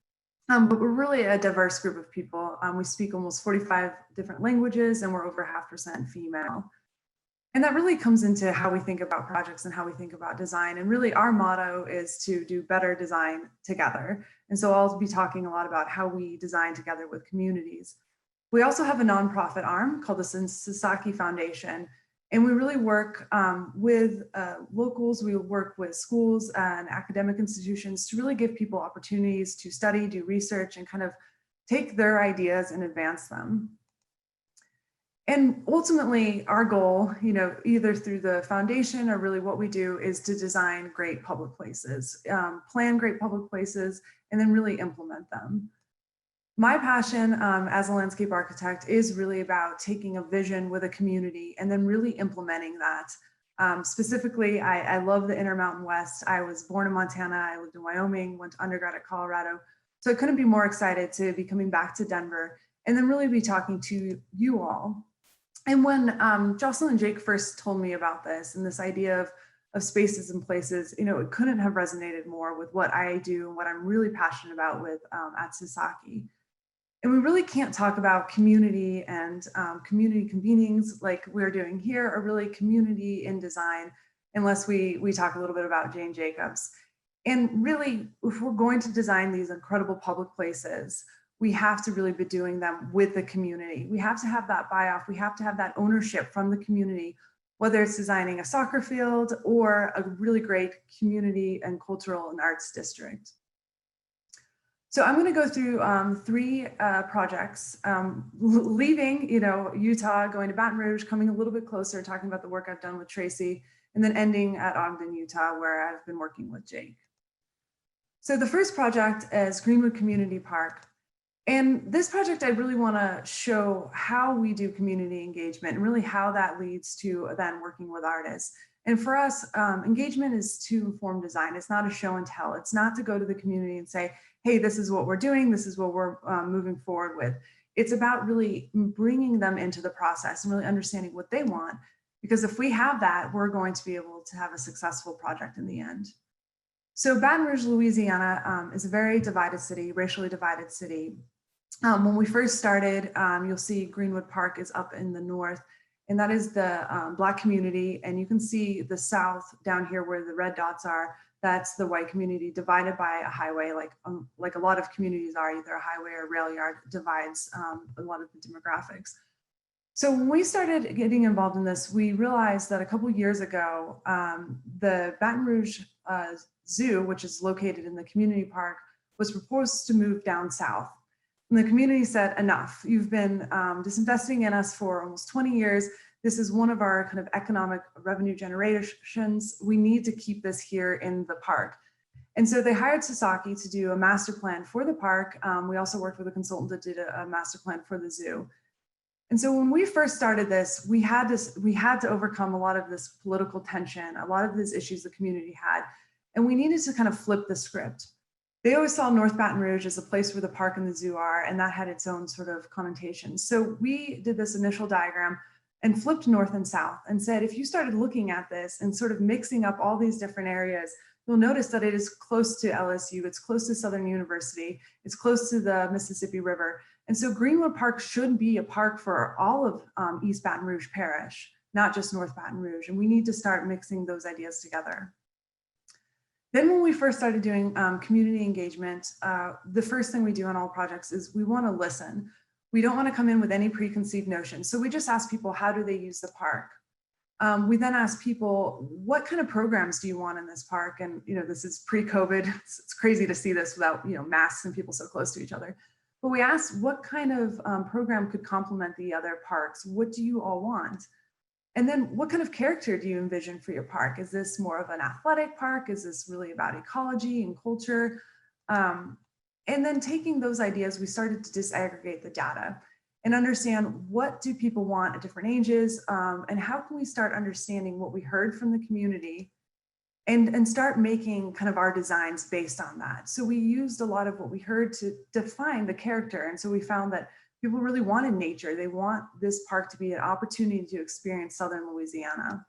But we're really a diverse group of people. We speak almost 45 different languages, and we're over 0.5% female. And that really comes into how we think about projects and how we think about design. And really our motto is to do better design together. And so I'll be talking a lot about how we design together with communities. We also have a nonprofit arm called the Sasaki Foundation. And we really work with locals. We work with schools and academic institutions to really give people opportunities to study, do research, and kind of take their ideas and advance them. And ultimately, our goal, either through the foundation or really what we do, is to design great public places, plan great public places, and then really implement them. My passion as a landscape architect is really about taking a vision with a community and then really implementing that. Specifically, I love the Intermountain West. I was born in Montana. I lived in Wyoming, went to undergrad at Colorado. So I couldn't be more excited to be coming back to Denver and then really be talking to you all. And when Jocelyn and Jake first told me about this and this idea of spaces and places, it couldn't have resonated more with what I do and what I'm really passionate about with at Sasaki. And we really can't talk about community and community convenings like we're doing here, or really community in design, unless we talk a little bit about Jane Jacobs. And really, if we're going to design these incredible public places, we have to really be doing them with the community. We have to have that buy-off. We have to have that ownership from the community whether it's designing a soccer field or a really great community and cultural and arts district. So I'm going to go through 3 projects, leaving, Utah, going to Baton Rouge, coming a little bit closer, talking about the work I've done with Tracy, and then ending at Ogden, Utah, where I've been working with Jake. So the first project is Greenwood Community Park. And this project, I really want to show how we do community engagement and really how that leads to then working with artists. And for us, engagement is to inform design. It's not a show and tell. It's not to go to the community and say, hey, this is what we're doing. This is what we're moving forward with. It's about really bringing them into the process and really understanding what they want. Because if we have that, we're going to be able to have a successful project in the end. So Baton Rouge, Louisiana is a very divided city, racially divided city. When we first started, you'll see Greenwood Park is up in the north, and that is the Black community. And you can see the south down here where the red dots are. That's the white community divided by a highway, like a lot of communities are, either a highway or a rail yard divides a lot of the demographics. So when we started getting involved in this, we realized that a couple years ago, the Baton Rouge Zoo, which is located in the community park, was proposed to move down south. And the community said, enough, you've been disinvesting in us for almost 20 years. This is one of our kind of economic revenue generations. We need to keep this here in the park. And so they hired Sasaki to do a master plan for the park. We also worked with a consultant that did a master plan for the zoo. And so when we first started this, we had to overcome a lot of this political tension, a lot of these issues the community had, and we needed to kind of flip the script. They always saw North Baton Rouge as a place where the park and the zoo are, and that had its own sort of connotations. So we did this initial diagram and flipped north and south and said, if you started looking at this and sort of mixing up all these different areas, you'll notice that it is close to LSU, it's close to Southern University, it's close to the Mississippi River. And so Greenwood Park should be a park for all of East Baton Rouge Parish, not just North Baton Rouge. And we need to start mixing those ideas together. Then when we first started doing community engagement, the first thing we do on all projects is we want to listen. We don't want to come in with any preconceived notions. So we just ask people, how do they use the park? We then ask people, what kind of programs do you want in this park? And this is pre-COVID. It's crazy to see this without masks and people so close to each other. But we asked, what kind of program could complement the other parks? What do you all want? And then what kind of character do you envision for your park? Is this more of an athletic park? Is this really about ecology and culture? And then taking those ideas, we started to disaggregate the data and understand what do people want at different ages, and how can we start understanding what we heard from the community and start making kind of our designs based on that. So we used a lot of what we heard to define the character. And so we found that people really wanted nature. They want this park to be an opportunity to experience Southern Louisiana.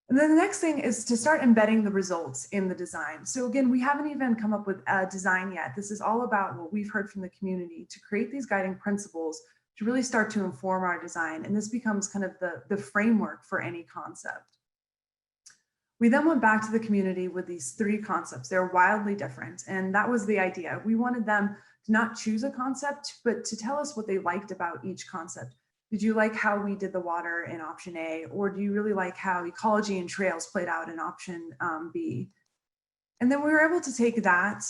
And then the next thing is to start embedding the results in the design. So again, we haven't even come up with a design yet. This is all about what we've heard from the community to create these guiding principles to really start to inform our design. And this becomes kind of the framework for any concept. We then went back to the community with these 3 concepts. They're wildly different. And that was the idea. We wanted them to not choose a concept, but to tell us what they liked about each concept. Did you like how we did the water in option A, or do you really like how ecology and trails played out in option B? And then we were able to take that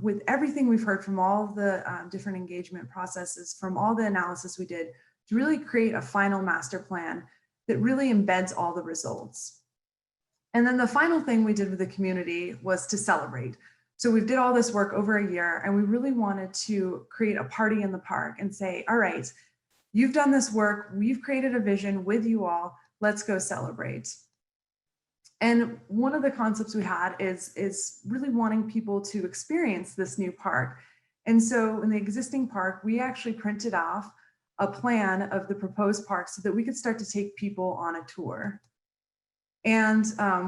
with everything we've heard from all the different engagement processes, from all the analysis we did, to really create a final master plan that really embeds all the results. And then the final thing we did with the community was to celebrate. So we did all this work over a year, and we really wanted to create a party in the park and say, all right, you've done this work, we've created a vision with you all, let's go celebrate. And one of the concepts we had is really wanting people to experience this new park. And so in the existing park, we actually printed off a plan of the proposed park so that we could start to take people on a tour. And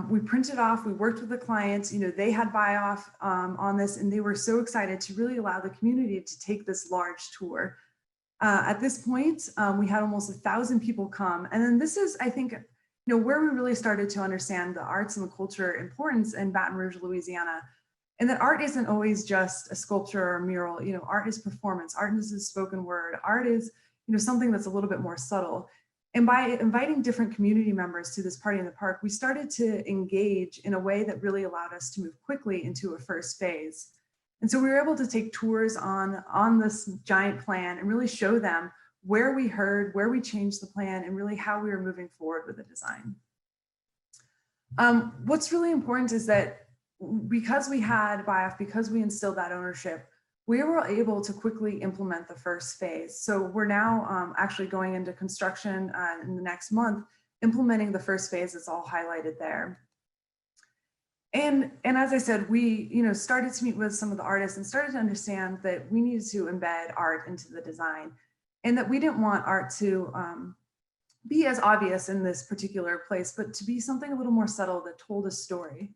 we printed off, we worked with the clients, they had buy off on this, and they were so excited to really allow the community to take this large tour. At this point, we had almost 1,000 people come. And then this is, I think, where we really started to understand the arts and the culture importance in Baton Rouge, Louisiana. And that art isn't always just a sculpture or a mural. Art is performance, art is a spoken word, art is, something that's a little bit more subtle. And by inviting different community members to this party in the park, we started to engage in a way that really allowed us to move quickly into a first phase. And so we were able to take tours on this giant plan and really show them where we heard, where we changed the plan, and really how we were moving forward with the design. What's really important is that because we had BIOF, because we instilled that ownership, we were able to quickly implement the first phase. So we're now actually going into construction in the next month, implementing the first phase that's all highlighted there. And as I said, we started to meet with some of the artists and started to understand that we needed to embed art into the design, and that we didn't want art to be as obvious in this particular place, but to be something a little more subtle that told a story.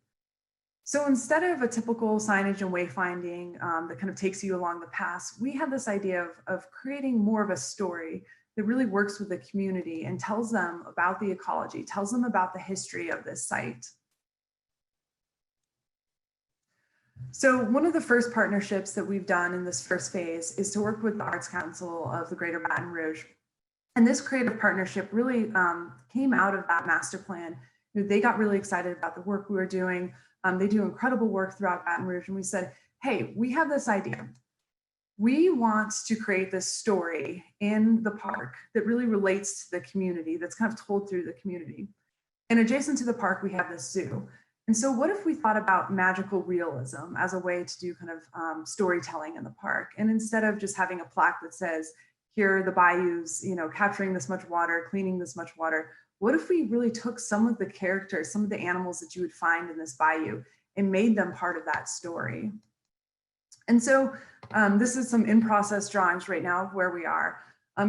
So instead of a typical signage and wayfinding that kind of takes you along the path, we had this idea of creating more of a story that really works with the community and tells them about the ecology, tells them about the history of this site. So one of the first partnerships that we've done in this first phase is to work with the Arts Council of the Greater Baton Rouge. And this creative partnership really came out of that master plan. They got really excited about the work we were doing. They do incredible work throughout Baton Rouge. And we said, hey, we have this idea. We want to create this story in the park that really relates to the community, that's kind of told through the community. And adjacent to the park, we have this zoo. And so what if we thought about magical realism as a way to do kind of storytelling in the park? And instead of just having a plaque that says, here are the bayous, capturing this much water, cleaning this much water, what if we really took some of the characters, some of the animals that you would find in this bayou and made them part of that story? And so this is some in-process drawings right now of where we are.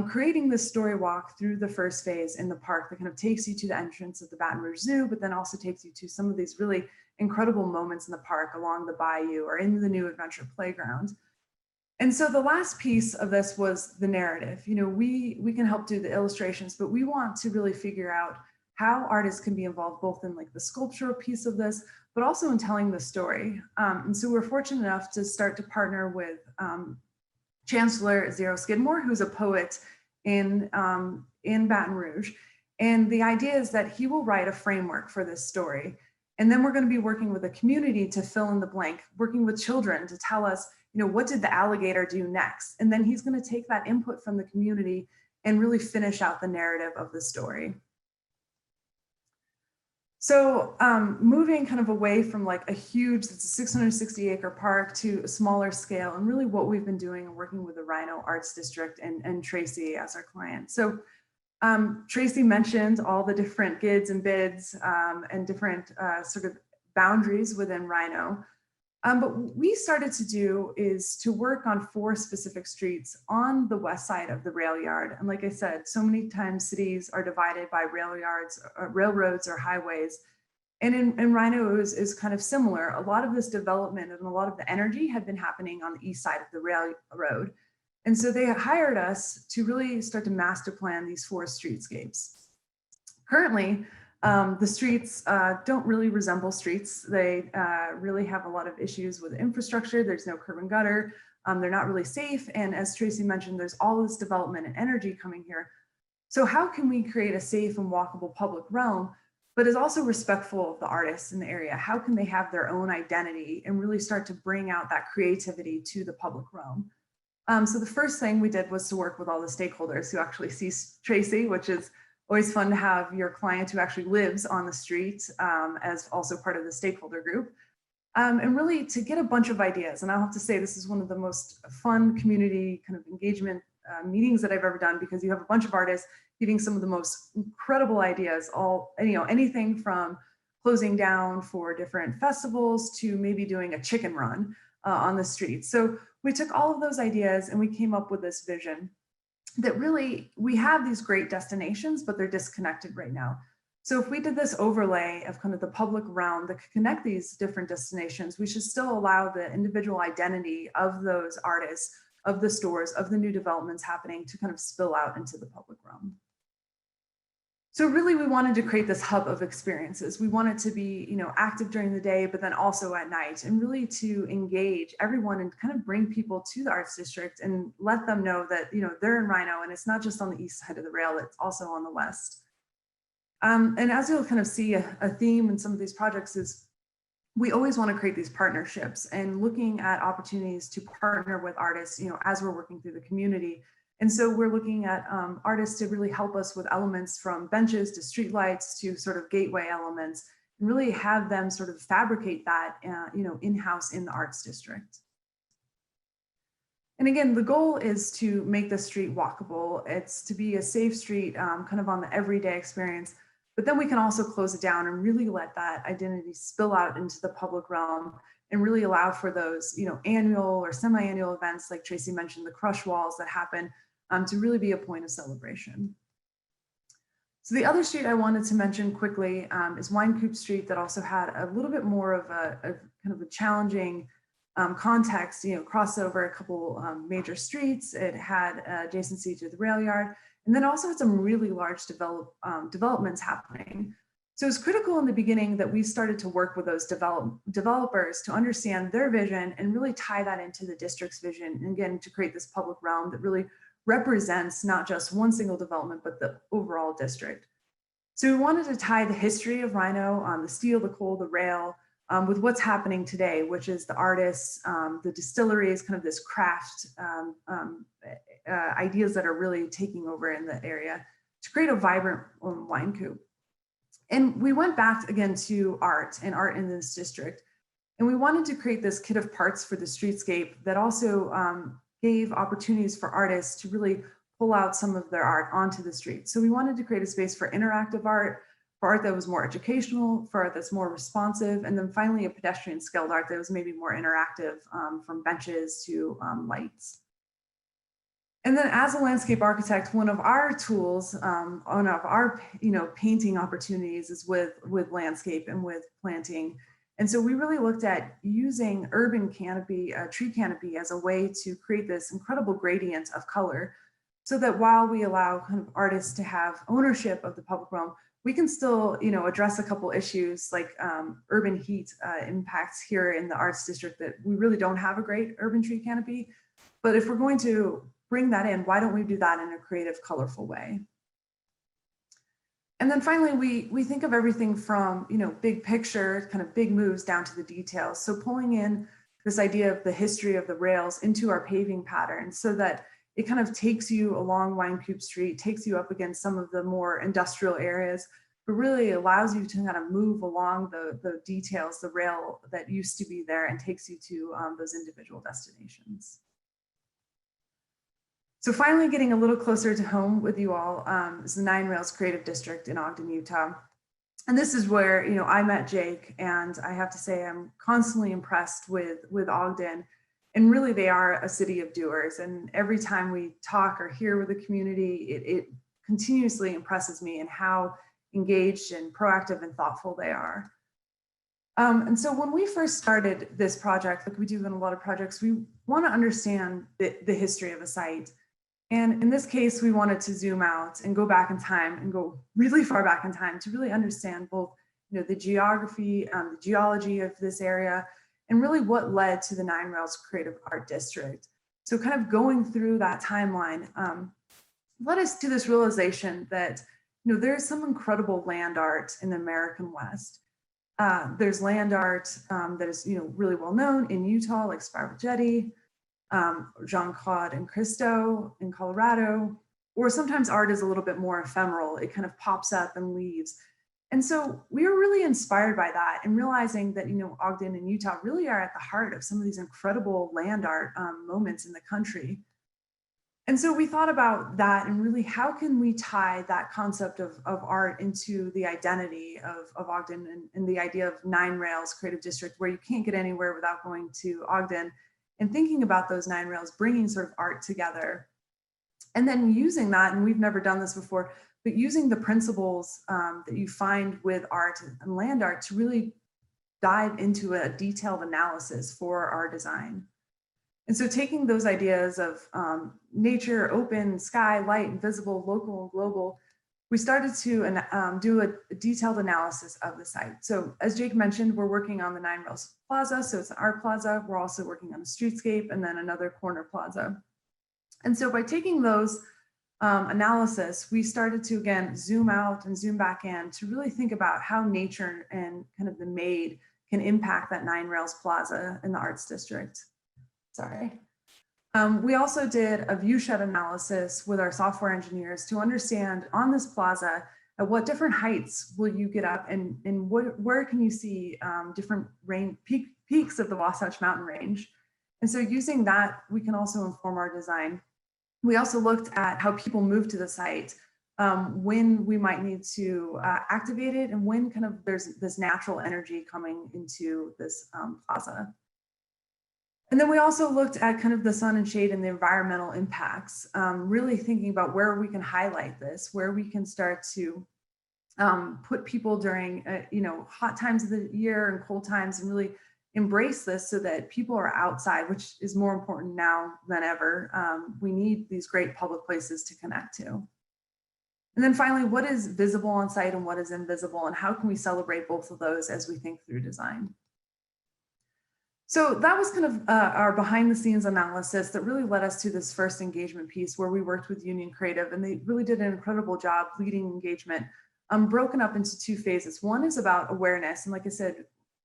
Creating this story walk through the first phase in the park that kind of takes you to the entrance of the Baton Rouge Zoo, but then also takes you to some of these really incredible moments in the park along the bayou or in the new adventure playground. And so the last piece of this was the narrative. We can help do the illustrations, but we want to really figure out how artists can be involved both in like the sculptural piece of this, but also in telling the story. And so we're fortunate enough to start to partner with Chancellor Zero Skidmore, who's a poet in Baton Rouge. And the idea is that he will write a framework for this story. And then we're going to be working with the community to fill in the blank, working with children to tell us, what did the alligator do next? And then he's going to take that input from the community and really finish out the narrative of the story. So moving kind of away from like a huge, it's a 660 acre park to a smaller scale, and really what we've been doing and working with the Rhino Arts District and Tracy as our client. So Tracy mentioned all the different gids and bids and different sort of boundaries within Rhino. But what we started to do is to work on 4 specific streets on the west side of the rail yard. And like I said, so many times cities are divided by rail yards, railroads or highways. And in Rhino is kind of similar. A lot of this development and a lot of the energy had been happening on the east side of the railroad. And so they hired us to really start to master plan these 4 streetscapes. Currently, the streets don't really resemble streets. They really have a lot of issues with infrastructure. There's no curb and gutter. They're not really safe. And as Tracy mentioned, there's all this development and energy coming here. So how can we create a safe and walkable public realm, but is also respectful of the artists in the area? How can they have their own identity and really start to bring out that creativity to the public realm? So the first thing we did was to work with all the stakeholders who actually see Tracy, which is always fun to have your client who actually lives on the street as also part of the stakeholder group. And really to get a bunch of ideas. And I'll have to say, this is one of the most fun community kind of engagement meetings that I've ever done, because you have a bunch of artists giving some of the most incredible ideas, anything from closing down for different festivals to maybe doing a chicken run on the street. So we took all of those ideas and we came up with this vision that really, we have these great destinations, but they're disconnected right now. So if we did this overlay of kind of the public realm that could connect these different destinations, we should still allow the individual identity of those artists, of the stores, of the new developments happening to kind of spill out into the public realm. So really, we wanted to create this hub of experiences. We wanted to be, active during the day, but then also at night, and really to engage everyone and kind of bring people to the Arts District and let them know that, they're in Rhino, and it's not just on the east side of the rail, it's also on the west. And as you'll kind of see, a theme in some of these projects is we always want to create these partnerships and looking at opportunities to partner with artists, as we're working through the community. And so we're looking at artists to really help us with elements from benches to streetlights to sort of gateway elements, and really have them sort of fabricate that, in-house in the Arts District. And again, the goal is to make the street walkable. It's to be a safe street, kind of on the everyday experience. But then we can also close it down and really let that identity spill out into the public realm and really allow for those, annual or semi-annual events, like Tracy mentioned, the crush walls that happen, to really be a point of celebration. So the other street I wanted to mention quickly is Wine Coop Street, that also had a little bit more of a kind of a challenging context, crossed over a couple major streets. It had adjacency to the rail yard, and then also had some really large developments happening. So it's critical in the beginning that we started to work with those developers to understand their vision and really tie that into the district's vision, and again, to create this public realm that really represents not just one single development, but the overall district. So we wanted to tie the history of Rhino, the steel, the coal, the rail, with what's happening today, which is the artists, the distilleries, kind of this craft ideas that are really taking over in the area to create a vibrant wine coop. And we went back again to art and art in this district. And we wanted to create this kit of parts for the streetscape that also gave opportunities for artists to really pull out some of their art onto the street. So we wanted to create a space for interactive art, for art that was more educational, for art that's more responsive, and then finally a pedestrian scaled art that was maybe more interactive, from benches to lights. And then as a landscape architect, one of our tools, one of our painting opportunities is with landscape and with planting. And so we really looked at using urban canopy, tree canopy, as a way to create this incredible gradient of color, so that while we allow kind of artists to have ownership of the public realm, we can still address a couple issues like urban heat impacts here in the Arts District, that we really don't have a great urban tree canopy. But if we're going to bring that in, why don't we do that in a creative, colorful way? And then finally, we think of everything from, big picture, kind of big moves down to the details. So pulling in this idea of the history of the rails into our paving pattern, so that it kind of takes you along Wine Coop Street, takes you up against some of the more industrial areas, but really allows you to kind of move along the details, the rail that used to be there, and takes you to those individual destinations. So finally, getting a little closer to home with you all is the Nine Rails Creative District in Ogden, Utah. And this is where I met Jake, and I have to say I'm constantly impressed with Ogden. And really, they are a city of doers. And every time we talk or hear with the community, it continuously impresses me in how engaged and proactive and thoughtful they are. And so when we first started this project, like we do in a lot of projects, we want to understand the history of a site. And in this case, we wanted to zoom out and go back in time, and go really far back in time, to really understand both the geography, the geology of this area, and really what led to the Nine Rails Creative Art District. So kind of going through that timeline led us to this realization that there's some incredible land art in the American West. There's land art that is really well known in Utah, like Spiral Jetty, Jean-Claude and Christo in Colorado, or sometimes art is a little bit more ephemeral. It kind of pops up and leaves. And so we were really inspired by that, and realizing that, Ogden and Utah really are at the heart of some of these incredible land art moments in the country. And so we thought about that, and really, how can we tie that concept of art into the identity of Ogden, and the idea of Nine Rails Creative District, where you can't get anywhere without going to Ogden, and thinking about those nine rails, bringing sort of art together. And then using that, and we've never done this before, but using the principles that you find with art and land art to really dive into a detailed analysis for our design. And so taking those ideas of nature, open, sky, light, invisible, local, and global, we started to do a detailed analysis of the site. So as Jake mentioned, we're working on the Nine Rails Plaza. So it's an art plaza. We're also working on a streetscape and then another corner plaza. And so by taking those analysis, we started to, again, zoom out and zoom back in to really think about how nature and kind of the made can impact that Nine Rails Plaza in the Arts District. Sorry. We also did a viewshed analysis with our software engineers to understand on this plaza, at what different heights will you get up and where can you see different peaks of the Wasatch Mountain Range. And so using that, we can also inform our design. We also looked at how people move to the site, when we might need to activate it and when kind of there's this natural energy coming into this plaza. And then we also looked at kind of the sun and shade and the environmental impacts, really thinking about where we can highlight this, where we can start to put people during, hot times of the year and cold times and really embrace this so that people are outside, which is more important now than ever. We need these great public places to connect to. And then finally, what is visible on site and what is invisible, and how can we celebrate both of those as we think through design? So that was kind of our behind the scenes analysis that really led us to this first engagement piece where we worked with Union Creative, and they really did an incredible job leading engagement, broken up into two phases. One is about awareness. And like I said,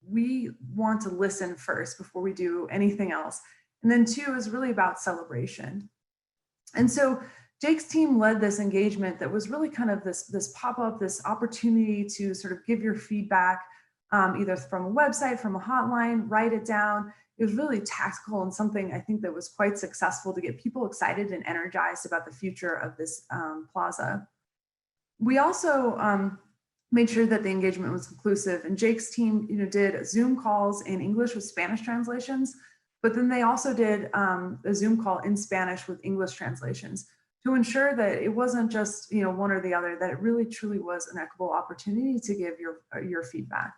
we want to listen first before we do anything else. And then two is really about celebration. And so Jake's team led this engagement that was really kind of this pop-up, this opportunity to sort of give your feedback, either from a website, from a hotline, write it down. It was really tactical and something I think that was quite successful to get people excited and energized about the future of this plaza. We also made sure that the engagement was inclusive, and Jake's team did Zoom calls in English with Spanish translations, but then they also did a Zoom call in Spanish with English translations to ensure that it wasn't just one or the other, that it really truly was an equitable opportunity to give your feedback.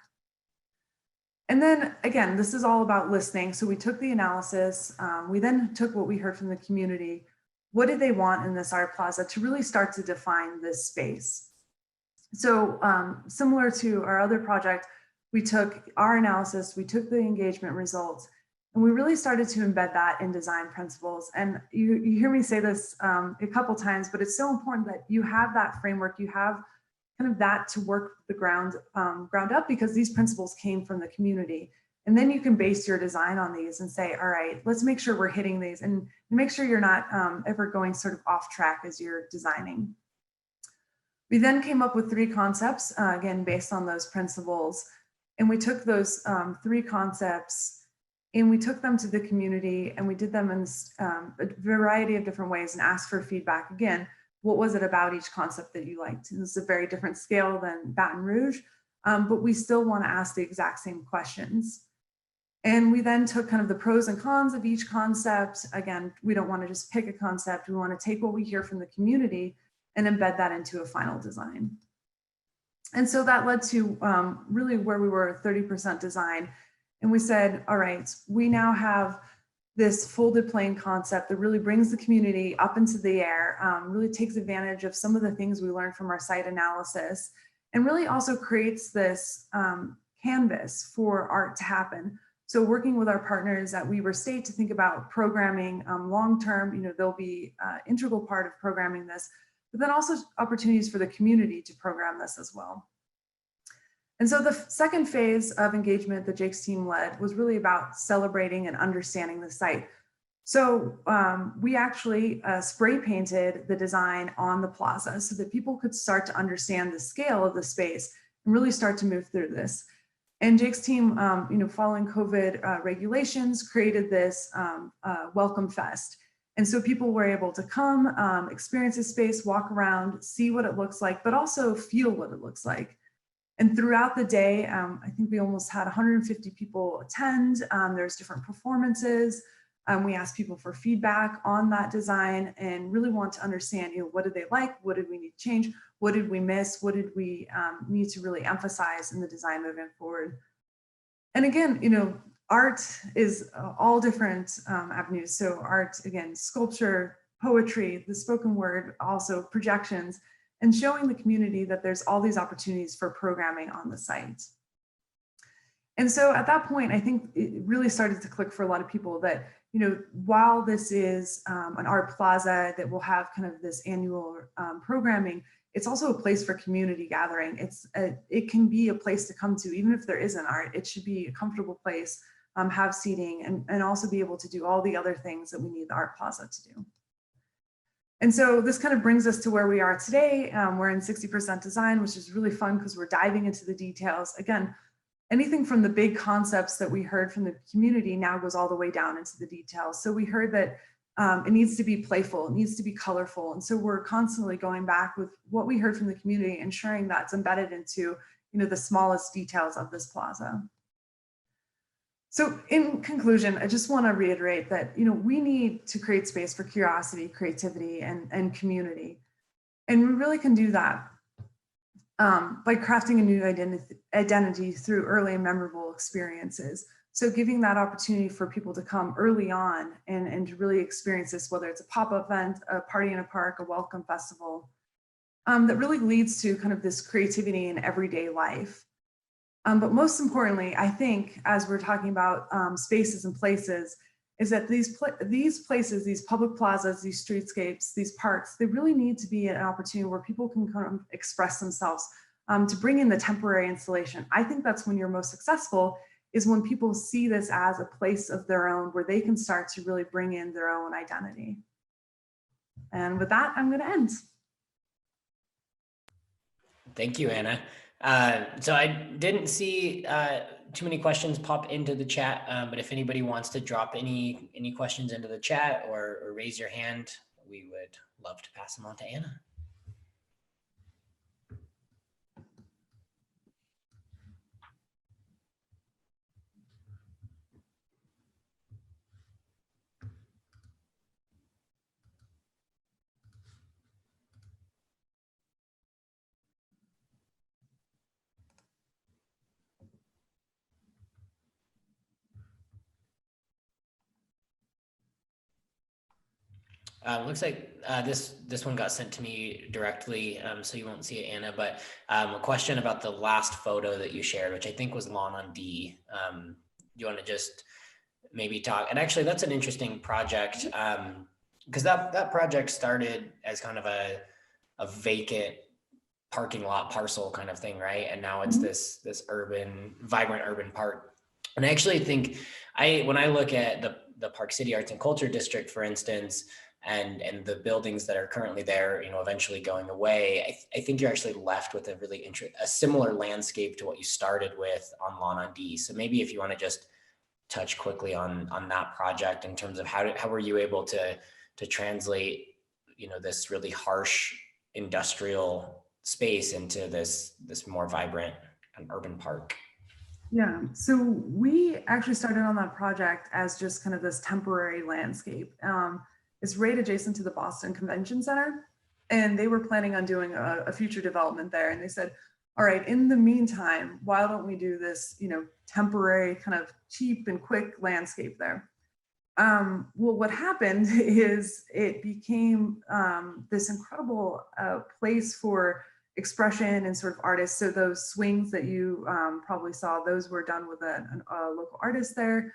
And then again, this is all about listening. So we took the analysis, we then took what we heard from the community. What did they want in this art plaza to really start to define this space? So similar to our other project, we took our analysis, we took the engagement results, and we really started to embed that in design principles. And you hear me say this a couple times, but it's so important that you have that framework, you have kind of that to work the ground up, because these principles came from the community. And then you can base your design on these and say, all right, let's make sure we're hitting these and make sure you're not ever going sort of off track as you're designing. We then came up with 3 concepts, again, based on those principles. And we took those 3 concepts and we took them to the community, and we did them in a variety of different ways and asked for feedback. Again, what was it about each concept that you liked? And this is a very different scale than Baton Rouge, but we still want to ask the exact same questions. And we then took kind of the pros and cons of each concept. Again, we don't want to just pick a concept. We want to take what we hear from the community and embed that into a final design. And so that led to really where we were 30% design. And we said, all right, we now have this folded plane concept that really brings the community up into the air, really takes advantage of some of the things we learned from our site analysis, and really also creates this canvas for art to happen. So working with our partners at Weber State to think about programming long-term, they'll be an integral part of programming this, but then also opportunities for the community to program this as well. And so the second phase of engagement that Jake's team led was really about celebrating and understanding the site. So we actually spray painted the design on the plaza so that people could start to understand the scale of the space and really start to move through this. And Jake's team, following COVID regulations, created this Welcome Fest. And so people were able to come, experience the space, walk around, see what it looks like, but also feel what it looks like. And throughout the day, I think we almost had 150 people attend. There's different performances. We asked people for feedback on that design and really want to understand, what did they like? What did we need to change? What did we miss? What did we need to really emphasize in the design moving forward? And again, art is all different avenues. So art, again, sculpture, poetry, the spoken word, also projections. and showing the community that there's all these opportunities for programming on the site. And so at that point, I think it really started to click for a lot of people that, you know, while this is an art plaza that will have kind of this annual programming, it's also a place for community gathering. It can be a place to come to, even if there isn't art. It should be a comfortable place, have seating, and also be able to do all the other things that we need the art plaza to do. And so this kind of brings us to where we are today. We're in 60% design, which is really fun because we're diving into the details. Again, anything from the big concepts that we heard from the community now goes all the way down into the details. So we heard that it needs to be playful, it needs to be colorful. And so we're constantly going back with what we heard from the community, ensuring that's embedded into, you know, the smallest details of this plaza. So in conclusion, I just want to reiterate that, you know, we need to create space for curiosity, creativity, and community. And we really can do that by crafting a new identity through early and memorable experiences. So giving that opportunity for people to come early on and to really experience this, whether it's a pop-up event, a party in a park, a welcome festival, that really leads to kind of this creativity in everyday life. But most importantly, I think, as we're talking about spaces and places, is that these places, these public plazas, these streetscapes, these parks, they really need to be an opportunity where people can kind of express themselves, to bring in the temporary installation. I think that's when you're most successful, is when people see this as a place of their own, where they can start to really bring in their own identity. And with that, I'm going to end. Thank you, Anna. So I didn't see too many questions pop into the chat, but if anybody wants to drop any questions into the chat or raise your hand, we would love to pass them on to Anna. Looks like this one got sent to me directly, so you won't see it, Anna, but a question about the last photo that you shared, which I think was Lawn on D. You want to just maybe talk? And actually, that's an interesting project, because that project started as kind of a vacant parking lot parcel kind of thing, right? And now it's this vibrant urban park. And I actually think when I look at the Park City Arts and Culture District, for instance, and the buildings that are currently there, you know, eventually going away, I think you're actually left with a similar landscape to what you started with on Lawn on D. So maybe if you want to just touch quickly on that project in terms of how were you able to translate, you know, this really harsh industrial space into this more vibrant and urban park? Yeah, so we actually started on that project as just kind of this temporary landscape. It's right adjacent to the Boston Convention Center, and they were planning on doing a future development there. And they said, all right, in the meantime, why don't we do this, you know, temporary kind of cheap and quick landscape there? Well, what happened is it became this incredible place for expression and sort of artists. So those swings that you probably saw, those were done with a local artist there.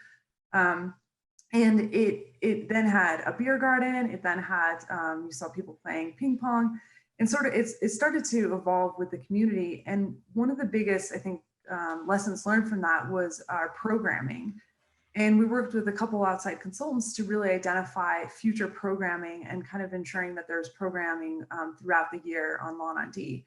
And it then had a beer garden. It then had, you saw people playing ping pong, and sort of it started to evolve with the community. And one of the biggest, I think, lessons learned from that was our programming. And we worked with a couple outside consultants to really identify future programming and kind of ensuring that there's programming throughout the year on Lawn on D.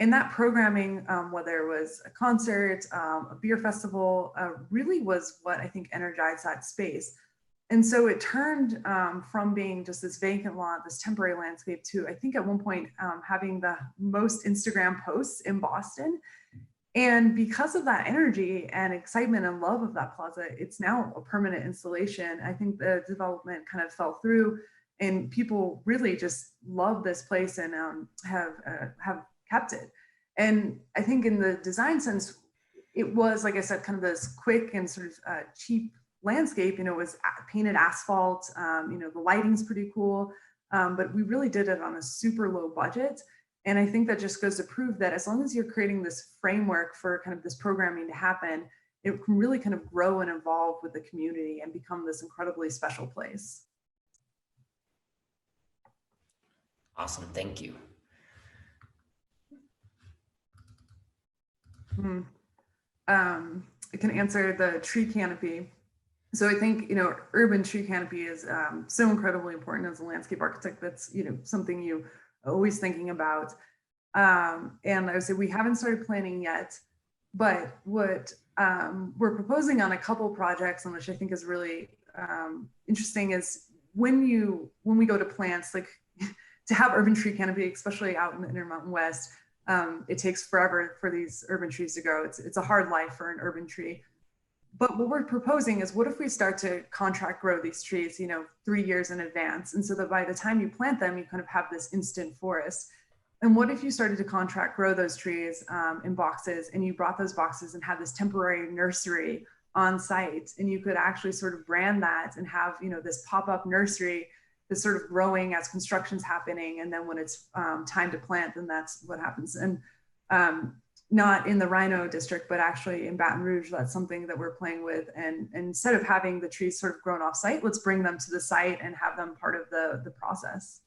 And that programming, whether it was a concert, a beer festival, really was what I think energized that space. And so it turned from being just this vacant lot, this temporary landscape, to I think at one point having the most Instagram posts in Boston. And because of that energy and excitement and love of that plaza, it's now a permanent installation. I think the development kind of fell through, and people really just love this place and have kept it. And I think in the design sense, it was, like I said, kind of this quick and sort of cheap landscape. You know, it was painted asphalt. You know, the lighting's pretty cool, but we really did it on a super low budget. And I think that just goes to prove that as long as you're creating this framework for kind of this programming to happen, it can really kind of grow and evolve with the community and become this incredibly special place. Awesome, thank you. I can answer the tree canopy. So I think, urban tree canopy is so incredibly important as a landscape architect. That's, something you always thinking about. And I would say we haven't started planning yet, but what we're proposing on a couple projects, and which I think is really interesting, is when we go to plants, like to have urban tree canopy, especially out in the Intermountain West, it takes forever for these urban trees to grow. It's a hard life for an urban tree. But what we're proposing is, what if we start to contract grow these trees, 3 years in advance? And so that by the time you plant them, you kind of have this instant forest. And what if you started to contract grow those trees in boxes, and you brought those boxes and had this temporary nursery on site, and you could actually sort of brand that and have, this pop-up nursery that's sort of growing as construction's happening. And then when it's time to plant, then that's what happens. And not in the Rhino district, but actually in Baton Rouge, that's something that we're playing with. And instead of having the trees sort of grown off site, let's bring them to the site and have them part of the process.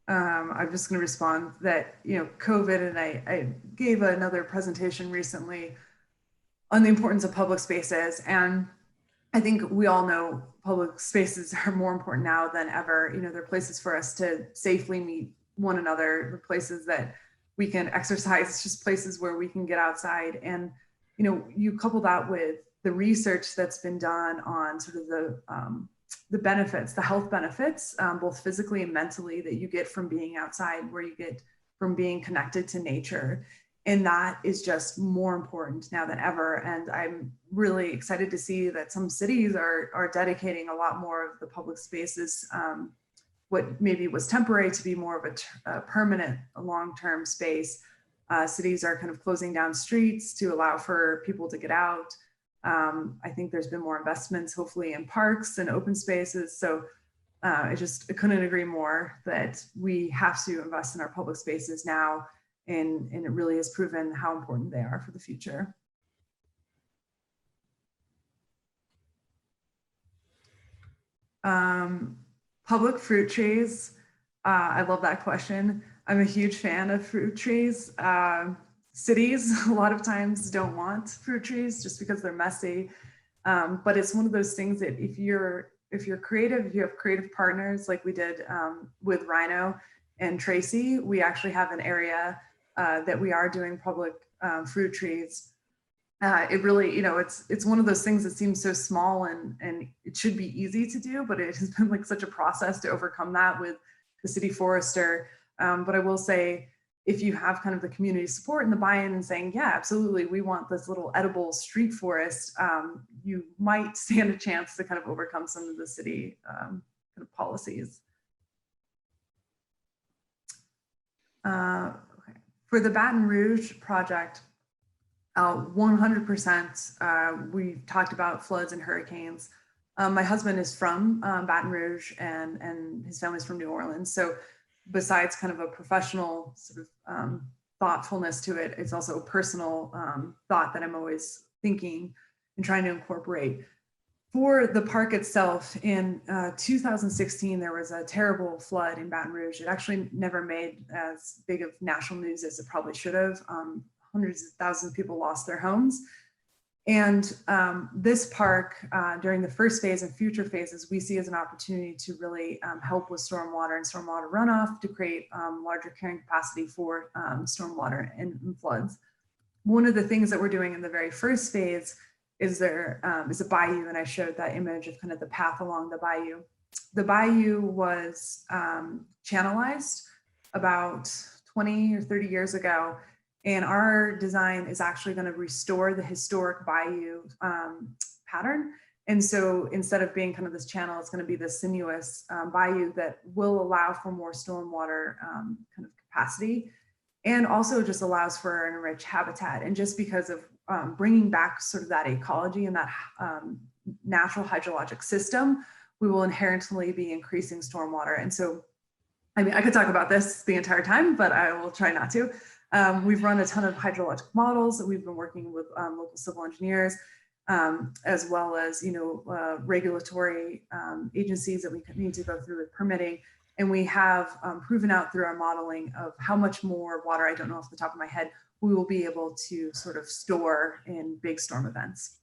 I'm just going to respond that, COVID, and I gave another presentation recently on the importance of public spaces. And I think we all know public spaces are more important now than ever. They're places for us to safely meet one another, the places that we can exercise, just places where we can get outside. And, you couple that with the research that's been done on sort of the benefits, the health benefits, both physically and mentally, that you get from being outside, where you get from being connected to nature. And that is just more important now than ever. And I'm really excited to see that some cities are dedicating a lot more of the public spaces, what maybe was temporary, to be more of a permanent, long-term space. Cities are kind of closing down streets to allow for people to get out. I think there's been more investments, hopefully, in parks and open spaces. So I couldn't agree more that we have to invest in our public spaces now. And it really has proven how important they are for the future. Public fruit trees. I love that question. I'm a huge fan of fruit trees. Cities a lot of times don't want fruit trees just because they're messy. But it's one of those things that if you're creative, if you have creative partners like we did with Rhino and Tracy, we actually have an area that we are doing public fruit trees. It really, it's one of those things that seems so small and it should be easy to do, but it has been like such a process to overcome that with the city forester. But I will say, if you have kind of the community support and the buy-in and saying, yeah, absolutely, we want this little edible street forest, you might stand a chance to kind of overcome some of the city kind of policies. Okay. For the Baton Rouge project, 100%, we talked about floods and hurricanes. My husband is from Baton Rouge, and his family's from New Orleans. So besides kind of a professional sort of thoughtfulness to it, it's also a personal thought that I'm always thinking and trying to incorporate. For the park itself, in 2016, there was a terrible flood in Baton Rouge. It actually never made as big of national news as it probably should have. Hundreds of thousands of people lost their homes. And this park, during the first phase and future phases, we see as an opportunity to really help with stormwater and stormwater runoff to create larger carrying capacity for stormwater and floods. One of the things that we're doing in the very first phase is there is a bayou, and I showed that image of kind of the path along the bayou. The bayou was channelized about 20 or 30 years ago. And our design is actually going to restore the historic bayou pattern. And so instead of being kind of this channel, it's going to be this sinuous bayou that will allow for more stormwater kind of capacity, and also just allows for an enriched habitat. And just because of bringing back sort of that ecology and that natural hydrologic system, we will inherently be increasing stormwater. And so, I mean, I could talk about this the entire time, but I will try not to. We've run a ton of hydrologic models. We've been working with local civil engineers, as well as, regulatory agencies that we need to go through with permitting. And we have proven out through our modeling of how much more water, I don't know off the top of my head, we will be able to sort of store in big storm events.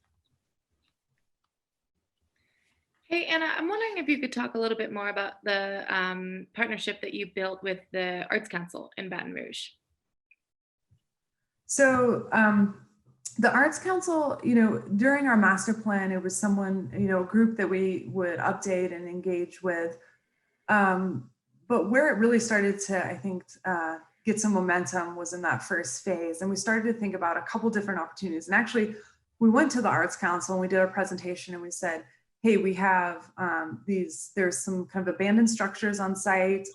Hey, Anna, I'm wondering if you could talk a little bit more about the partnership that you built with the Arts Council in Baton Rouge. So the Arts Council, during our master plan, it was someone, a group that we would update and engage with. But where it really started to, I think, get some momentum was in that first phase. And we started to think about a couple different opportunities. And actually, we went to the Arts Council and we did a presentation and we said, hey, we have there's some kind of abandoned structures on site.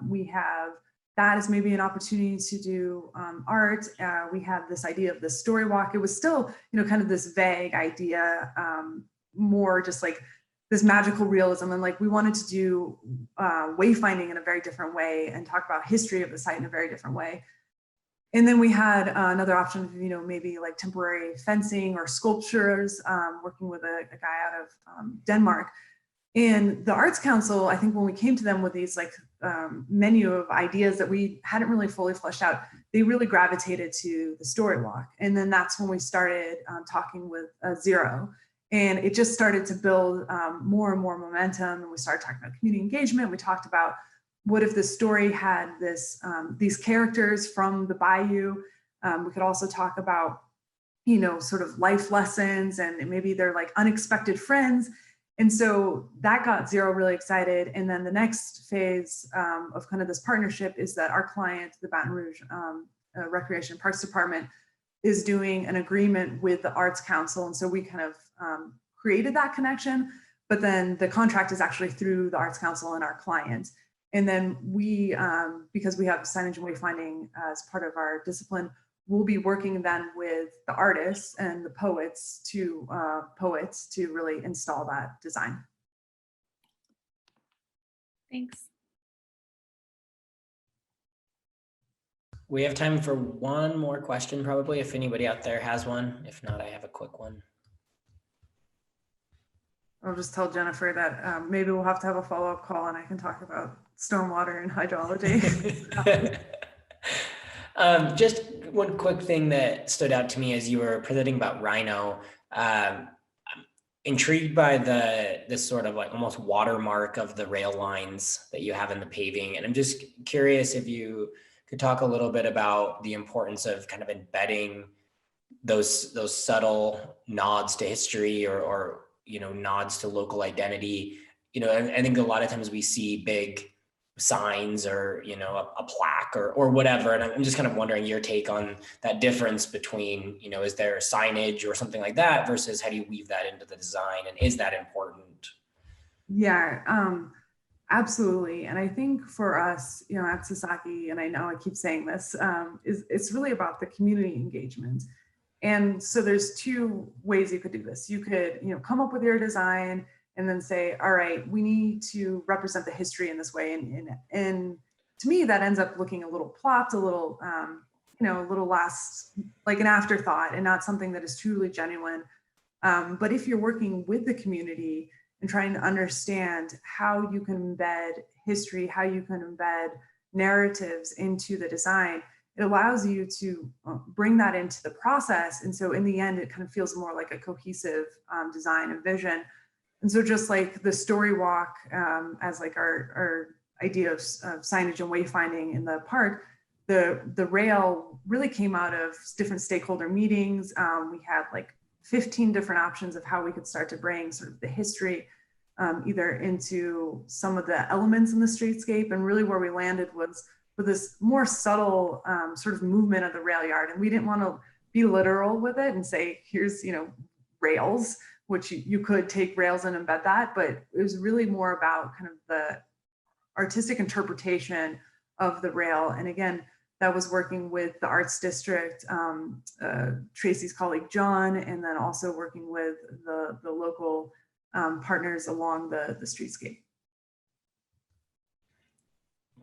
We have that as maybe an opportunity to do art. We had this idea of the story walk. It was still, kind of this vague idea, more just like this magical realism. And like, we wanted to do wayfinding in a very different way and talk about history of the site in a very different way. And then we had another option of, maybe like temporary fencing or sculptures, working with a guy out of Denmark. And the Arts Council, I think when we came to them with these like menu of ideas that we hadn't really fully fleshed out, they really gravitated to the story walk. And then that's when we started talking with Zero. And it just started to build more and more momentum. And we started talking about community engagement. We talked about what if the story had these characters from the bayou. We could also talk about, sort of life lessons, and maybe they're like unexpected friends. And so that got Zero really excited. And then the next phase of kind of this partnership is that our client, the Baton Rouge Recreation and Parks Department, is doing an agreement with the Arts Council. And so we kind of created that connection, but then the contract is actually through the Arts Council and our client. And then we, because we have signage and wayfinding as part of our discipline, we'll be working then with the artists and the poets to really install that design. Thanks. We have time for one more question, probably, if anybody out there has one. If not, I have a quick one. I'll just tell Jennifer that maybe we'll have to have a follow-up call and I can talk about stormwater and hydrology. Just one quick thing that stood out to me as you were presenting about Rhino. I'm intrigued by this sort of like almost watermark of the rail lines that you have in the paving. And I'm just curious if you could talk a little bit about the importance of kind of embedding those subtle nods to history or nods to local identity. I think a lot of times we see big signs or, a plaque or whatever. And I'm just kind of wondering your take on that difference between, is there signage or something like that versus how do you weave that into the design, and is that important? Yeah, absolutely. And I think for us, at Sasaki, and I know I keep saying this, it's really about the community engagement. And so there's two ways you could do this. You could, come up with your design and then say, all right, we need to represent the history in this way. And to me, that ends up looking a little plopped, a little, a little last, like an afterthought and not something that is truly genuine. But if you're working with the community and trying to understand how you can embed history, how you can embed narratives into the design, it allows you to bring that into the process. And so in the end, it kind of feels more like a cohesive design and vision. And so just like the story walk as like our idea of signage and wayfinding in the park, the rail really came out of different stakeholder meetings. We had like 15 different options of how we could start to bring sort of the history either into some of the elements in the streetscape. And really where we landed was with this more subtle sort of movement of the rail yard. And we didn't want to be literal with it and say, here's, rails, which you could take rails and embed that, but it was really more about kind of the artistic interpretation of the rail. And again, that was working with the Arts District, Tracy's colleague, John, and then also working with the local partners along the streetscape.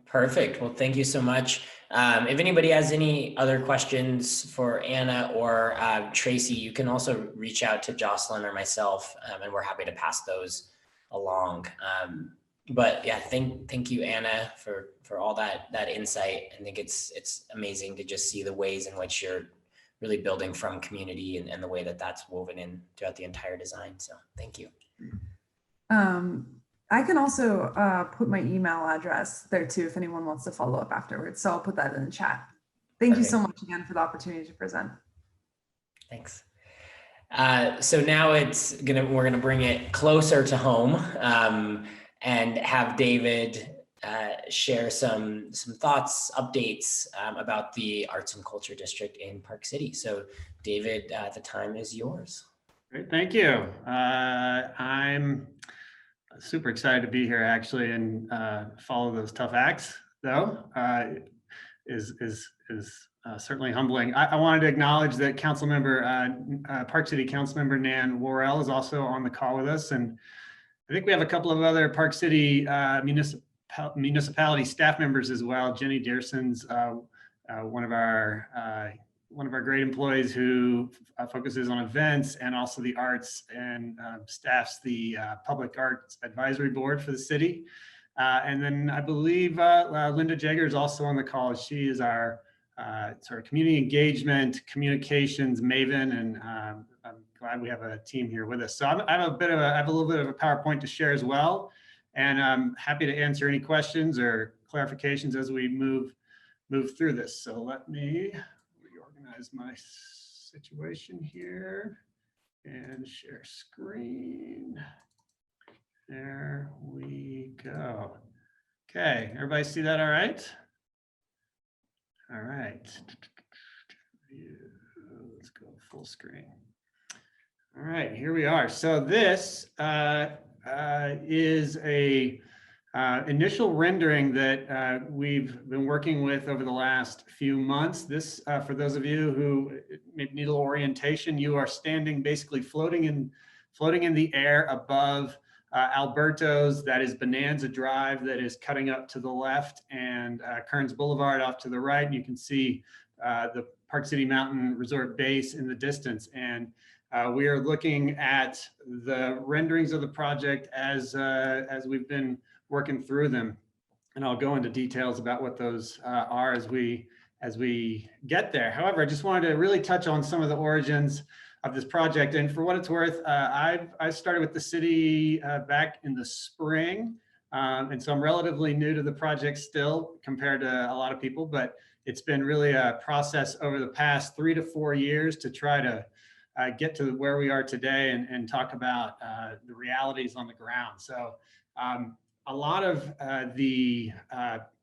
Perfect. Well, thank you so much. If anybody has any other questions for Anna or Tracy, you can also reach out to Jocelyn or myself, and we're happy to pass those along. But yeah, thank you, Anna, for all that insight. I think it's amazing to just see the ways in which you're really building from community and the way that that's woven in throughout the entire design. So thank you. I can also put my email address there too if anyone wants to follow up afterwards. So I'll put that in the chat. Thank you so much again for the opportunity to present. Thanks. So now we're gonna bring it closer to home and have David share some thoughts, updates about the Arts and Culture District in Park City. So David, the time is yours. Great, thank you. I'm super excited to be here actually and follow those tough acts though. Is certainly humbling. I wanted to acknowledge that Park City Councilmember Nan Worrell is also on the call with us, and I think we have a couple of other Park City municipality staff members as well. Jenny Dearson's one of our great employees who focuses on events and also the arts and staffs the Public Arts Advisory Board for the city. And then I believe Linda Jager is also on the call. She is our sort of community engagement, communications maven, and I'm glad we have a team here with us. So I have a little bit of a PowerPoint to share as well, and I'm happy to answer any questions or clarifications as we move through this. So let me reorganize my situation here and share screen. There we go. Okay, everybody see that all right? All right. Let's go full screen. All right, here we are. So this is a initial rendering that we've been working with over the last few months. This, for those of you who maybe need a little orientation, you are standing basically floating in the air above Alberto's, that is Bonanza Drive, that is cutting up to the left, and Kearns Boulevard off to the right. And you can see the Park City Mountain Resort base in the distance. And we are looking at the renderings of the project as we've been working through them. And I'll go into details about what those are as we get there. However, I just wanted to really touch on some of the origins of this project. And for what it's worth, I started with the city back in the spring. And so I'm relatively new to the project still compared to a lot of people, but it's been really a process over the past 3 to 4 years to try to get to where we are today and talk about the realities on the ground. So a lot of the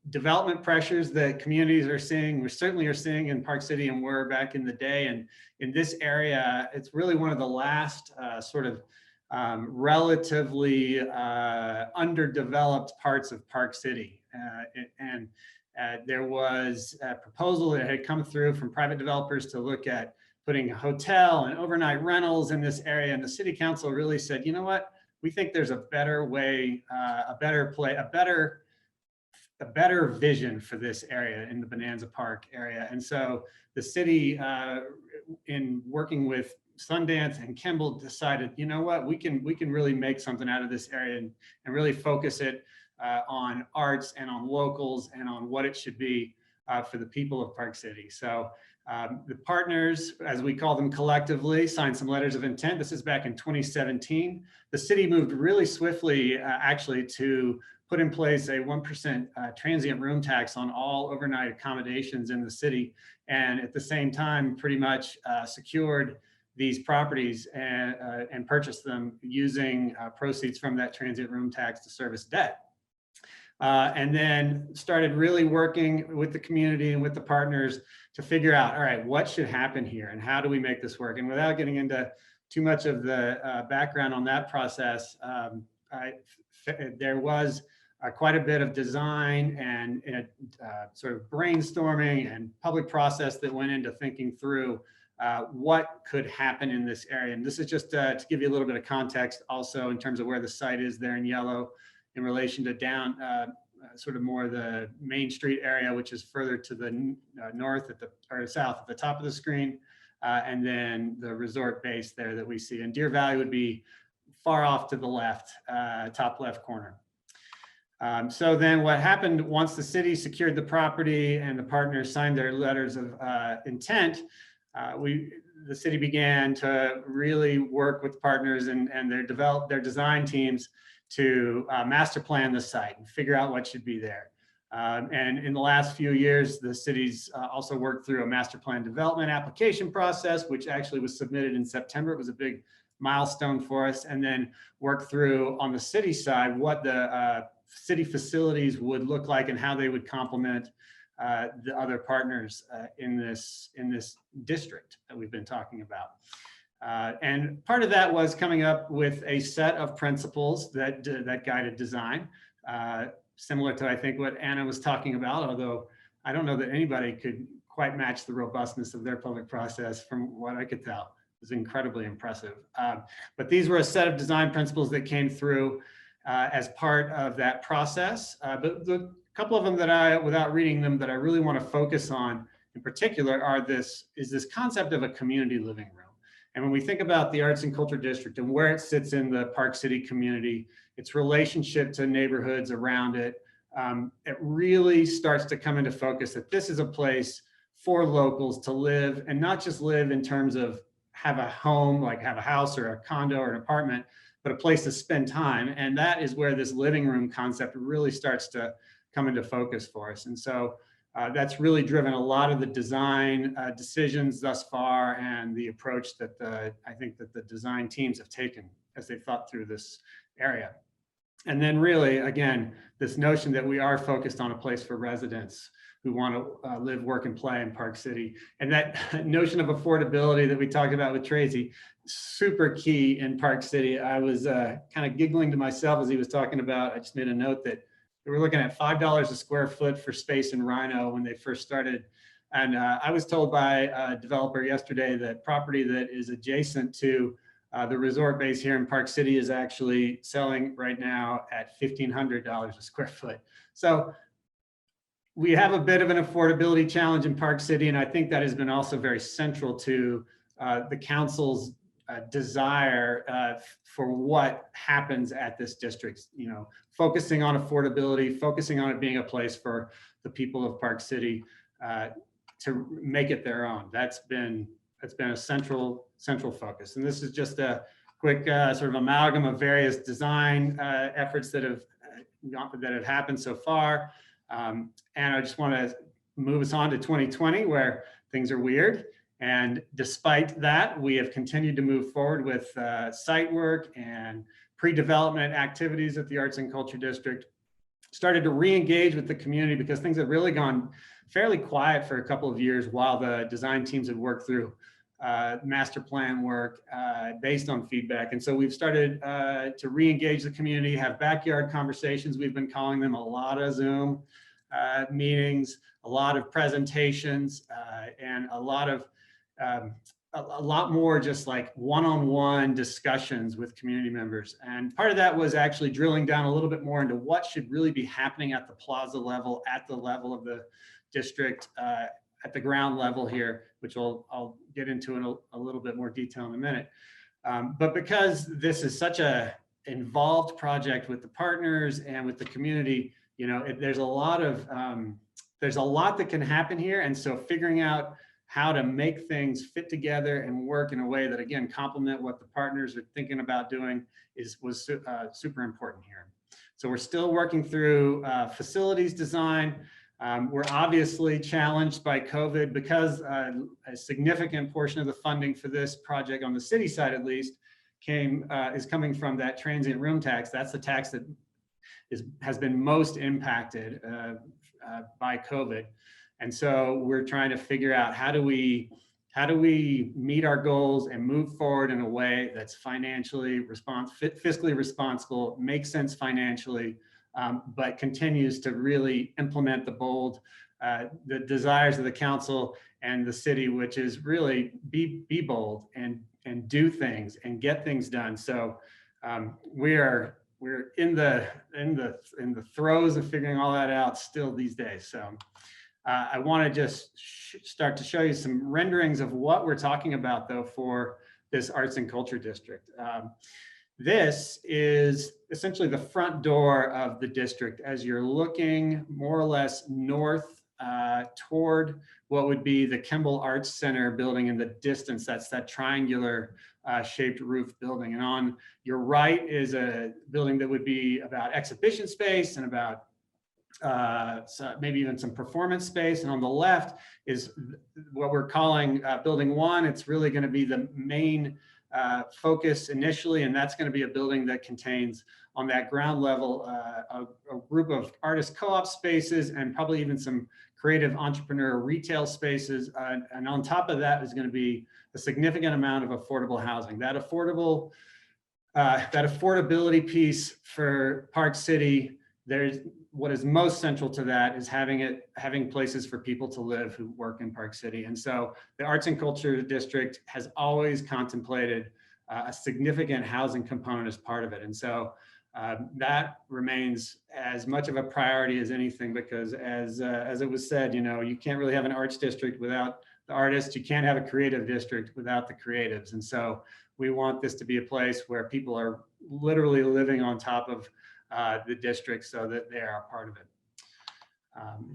development pressures that communities are seeing, we certainly are seeing in Park City and were back in the day. And in this area, it's really one of the last sort of relatively underdeveloped parts of Park City. There was a proposal that had come through from private developers to look at putting a hotel and overnight rentals in this area. And the city council really said, you know what? We think there's a better way, a better vision for this area in the Bonanza Park area. And so the city, in working with Sundance and Kimball, decided, you know what, we can really make something out of this area and really focus it on arts and on locals and on what it should be for the people of Park City. So the partners, as we call them collectively, signed some letters of intent. This is back in 2017. The city moved really swiftly, actually, to put in place a 1% transient room tax on all overnight accommodations in the city. And at the same time, pretty much secured these properties and purchased them using proceeds from that transient room tax to service debt. And then started really working with the community and with the partners to figure out, all right, what should happen here and how do we make this work? And without getting into too much of the background on that process, there was quite a bit of design and sort of brainstorming and public process that went into thinking through what could happen in this area. And this is just to give you a little bit of context also in terms of where the site is there in yellow in relation to down sort of more the Main Street area, which is further to the north or south at the top of the screen. And then the resort base there that we see. And Deer Valley would be far off to the left, top left corner. So then what happened once the city secured the property and the partners signed their letters of intent, the city began to really work with partners and their design teams to master plan the site and figure out what should be there. And in the last few years, the city's also worked through a master plan development application process, which actually was submitted in September. It was a big milestone for us, and then worked through on the city side what the city facilities would look like and how they would complement the other partners in this district that we've been talking about. And part of that was coming up with a set of principles that guided design, similar to, I think, what Anna was talking about, although I don't know that anybody could quite match the robustness of their public process from what I could tell. It was incredibly impressive. But these were a set of design principles that came through as part of that process. But the couple of them that without reading them, that I really want to focus on in particular is this concept of a community living room. And when we think about the Arts and Culture District and where it sits in the Park City community, its relationship to neighborhoods around it, it really starts to come into focus that this is a place for locals to live, and not just live in terms of have a home, like have a house or a condo or an apartment, but a place to spend time. And that is where this living room concept really starts to come into focus for us. And so that's really driven a lot of the design decisions thus far, and the approach that I think that the design teams have taken as they thought through this area. And then really, again, this notion that we are focused on a place for residents who want to live, work, and play in Park City. And that notion of affordability that we talked about with Tracy, super key in Park City. I was kind of giggling to myself as he was talking about, I just made a note that we were looking at $5 a square foot for space in Rhino when they first started. And I was told by a developer yesterday that property that is adjacent to the resort base here in Park City is actually selling right now at $1,500 a square foot. So we have a bit of an affordability challenge in Park City, and I think that has been also very central to the council's desire for what happens at this district, focusing on affordability, focusing on it being a place for the people of Park City to make it their own. That's been a central focus. And this is just a quick sort of amalgam of various design efforts that have happened so far. And I just want to move us on to 2020, where things are weird. And despite that, we have continued to move forward with site work and pre-development activities at the Arts and Culture District. Started to re-engage with the community because things have really gone fairly quiet for a couple of years while the design teams have worked through master plan work based on feedback. And so we've started to re-engage the community, have backyard conversations. We've been calling them a lot of Zoom meetings, a lot of presentations, and a lot more just like one-on-one discussions with community members. And part of that was actually drilling down a little bit more into what should really be happening at the plaza level, at the level of the district, at the ground level here, which I'll get into in a little bit more detail in a minute. But because this is such a involved project with the partners and with the community, there's a lot that can happen here. And so figuring out how to make things fit together and work in a way that, again, complement what the partners are thinking about doing was super important here. So we're still working through facilities design. We're obviously challenged by COVID because a significant portion of the funding for this project on the city side, at least, is coming from that transient room tax. That's the tax that has been most impacted by COVID. And so we're trying to figure out how do we meet our goals and move forward in a way that's financially fiscally responsible, makes sense financially, but continues to really implement the bold the desires of the council and the city, which is really be bold and do things and get things done. So we're in the throes of figuring all that out still these days. So I want to just start to show you some renderings of what we're talking about, though, for this arts and culture district. This is essentially the front door of the district as you're looking more or less north toward what would be the Kimball Arts Center building in the distance. That's that triangular shaped roof building. And on your right is a building that would be about exhibition space and about so maybe even some performance space. And on the left is what we're calling building 1. It's really going to be the main focus initially, and that's going to be a building that contains on that ground level a group of artist co-op spaces and probably even some creative entrepreneur retail spaces. And on top of that is going to be a significant amount of affordable housing. That affordability piece for Park City, there's what is most central to that is having places for people to live who work in Park City. And so the Arts and Culture District has always contemplated a significant housing component as part of it. And so that remains as much of a priority as anything, because as it was said, you can't really have an arts district without the artists. You can't have a creative district without the creatives. And so we want this to be a place where people are literally living on top of the district so that they are a part of it.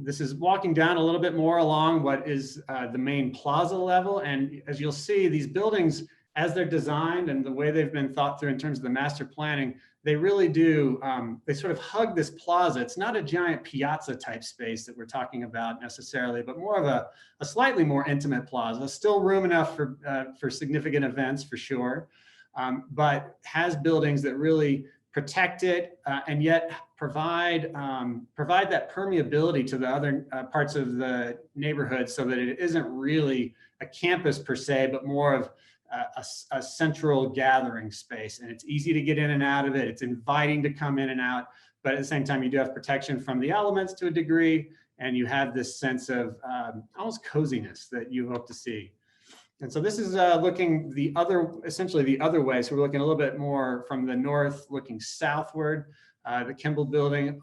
This is walking down a little bit more along what is the main plaza level. And as you'll see, these buildings, as they're designed and the way they've been thought through in terms of the master planning, they really do, they sort of hug this plaza. It's not a giant piazza type space that we're talking about necessarily, but more of a slightly more intimate plaza. Still room enough for significant events for sure, but has buildings that really protect it and yet provide that permeability to the other parts of the neighborhood so that it isn't really a campus per se, but more of a central gathering space. And it's easy to get in and out of it. It's inviting to come in and out, but at the same time, you do have protection from the elements to a degree, and you have this sense of almost coziness that you hope to see. And so this is looking essentially the other way. So we're looking a little bit more from the north, looking southward. The Kimball building,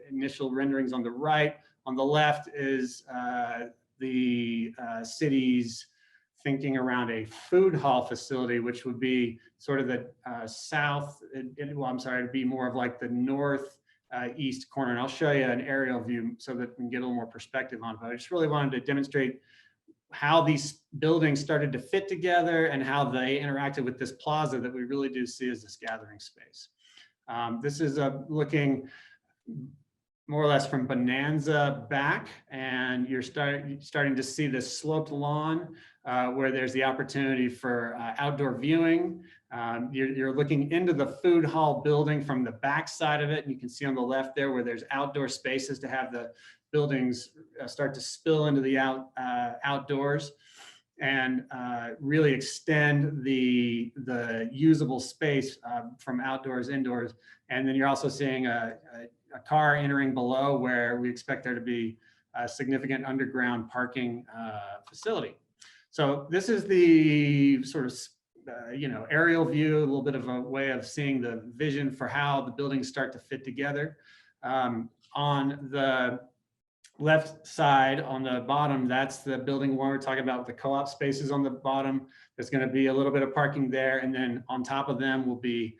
initial renderings on the right. On the left is the city's thinking around a food hall facility, which would be sort of the it'd be more of like the north east corner. And I'll show you an aerial view so that we can get a little more perspective on it. But I just really wanted to demonstrate how these buildings started to fit together and how they interacted with this plaza that we really do see as this gathering space. This is looking more or less from Bonanza back, and you're starting to see this sloped lawn where there's the opportunity for outdoor viewing. You're looking into the food hall building from the back side of it, and you can see on the left there where there's outdoor spaces to have the buildings start to spill into the outdoors and really extend the usable space from outdoors indoors. And then you're also seeing a car entering below where we expect there to be a significant underground parking facility. So this is the sort of aerial view, a little bit of a way of seeing the vision for how the buildings start to fit together. On the left side on the bottom, that's the building one we're talking about with the co-op spaces on the bottom. There's going to be a little bit of parking there, and then on top of them will be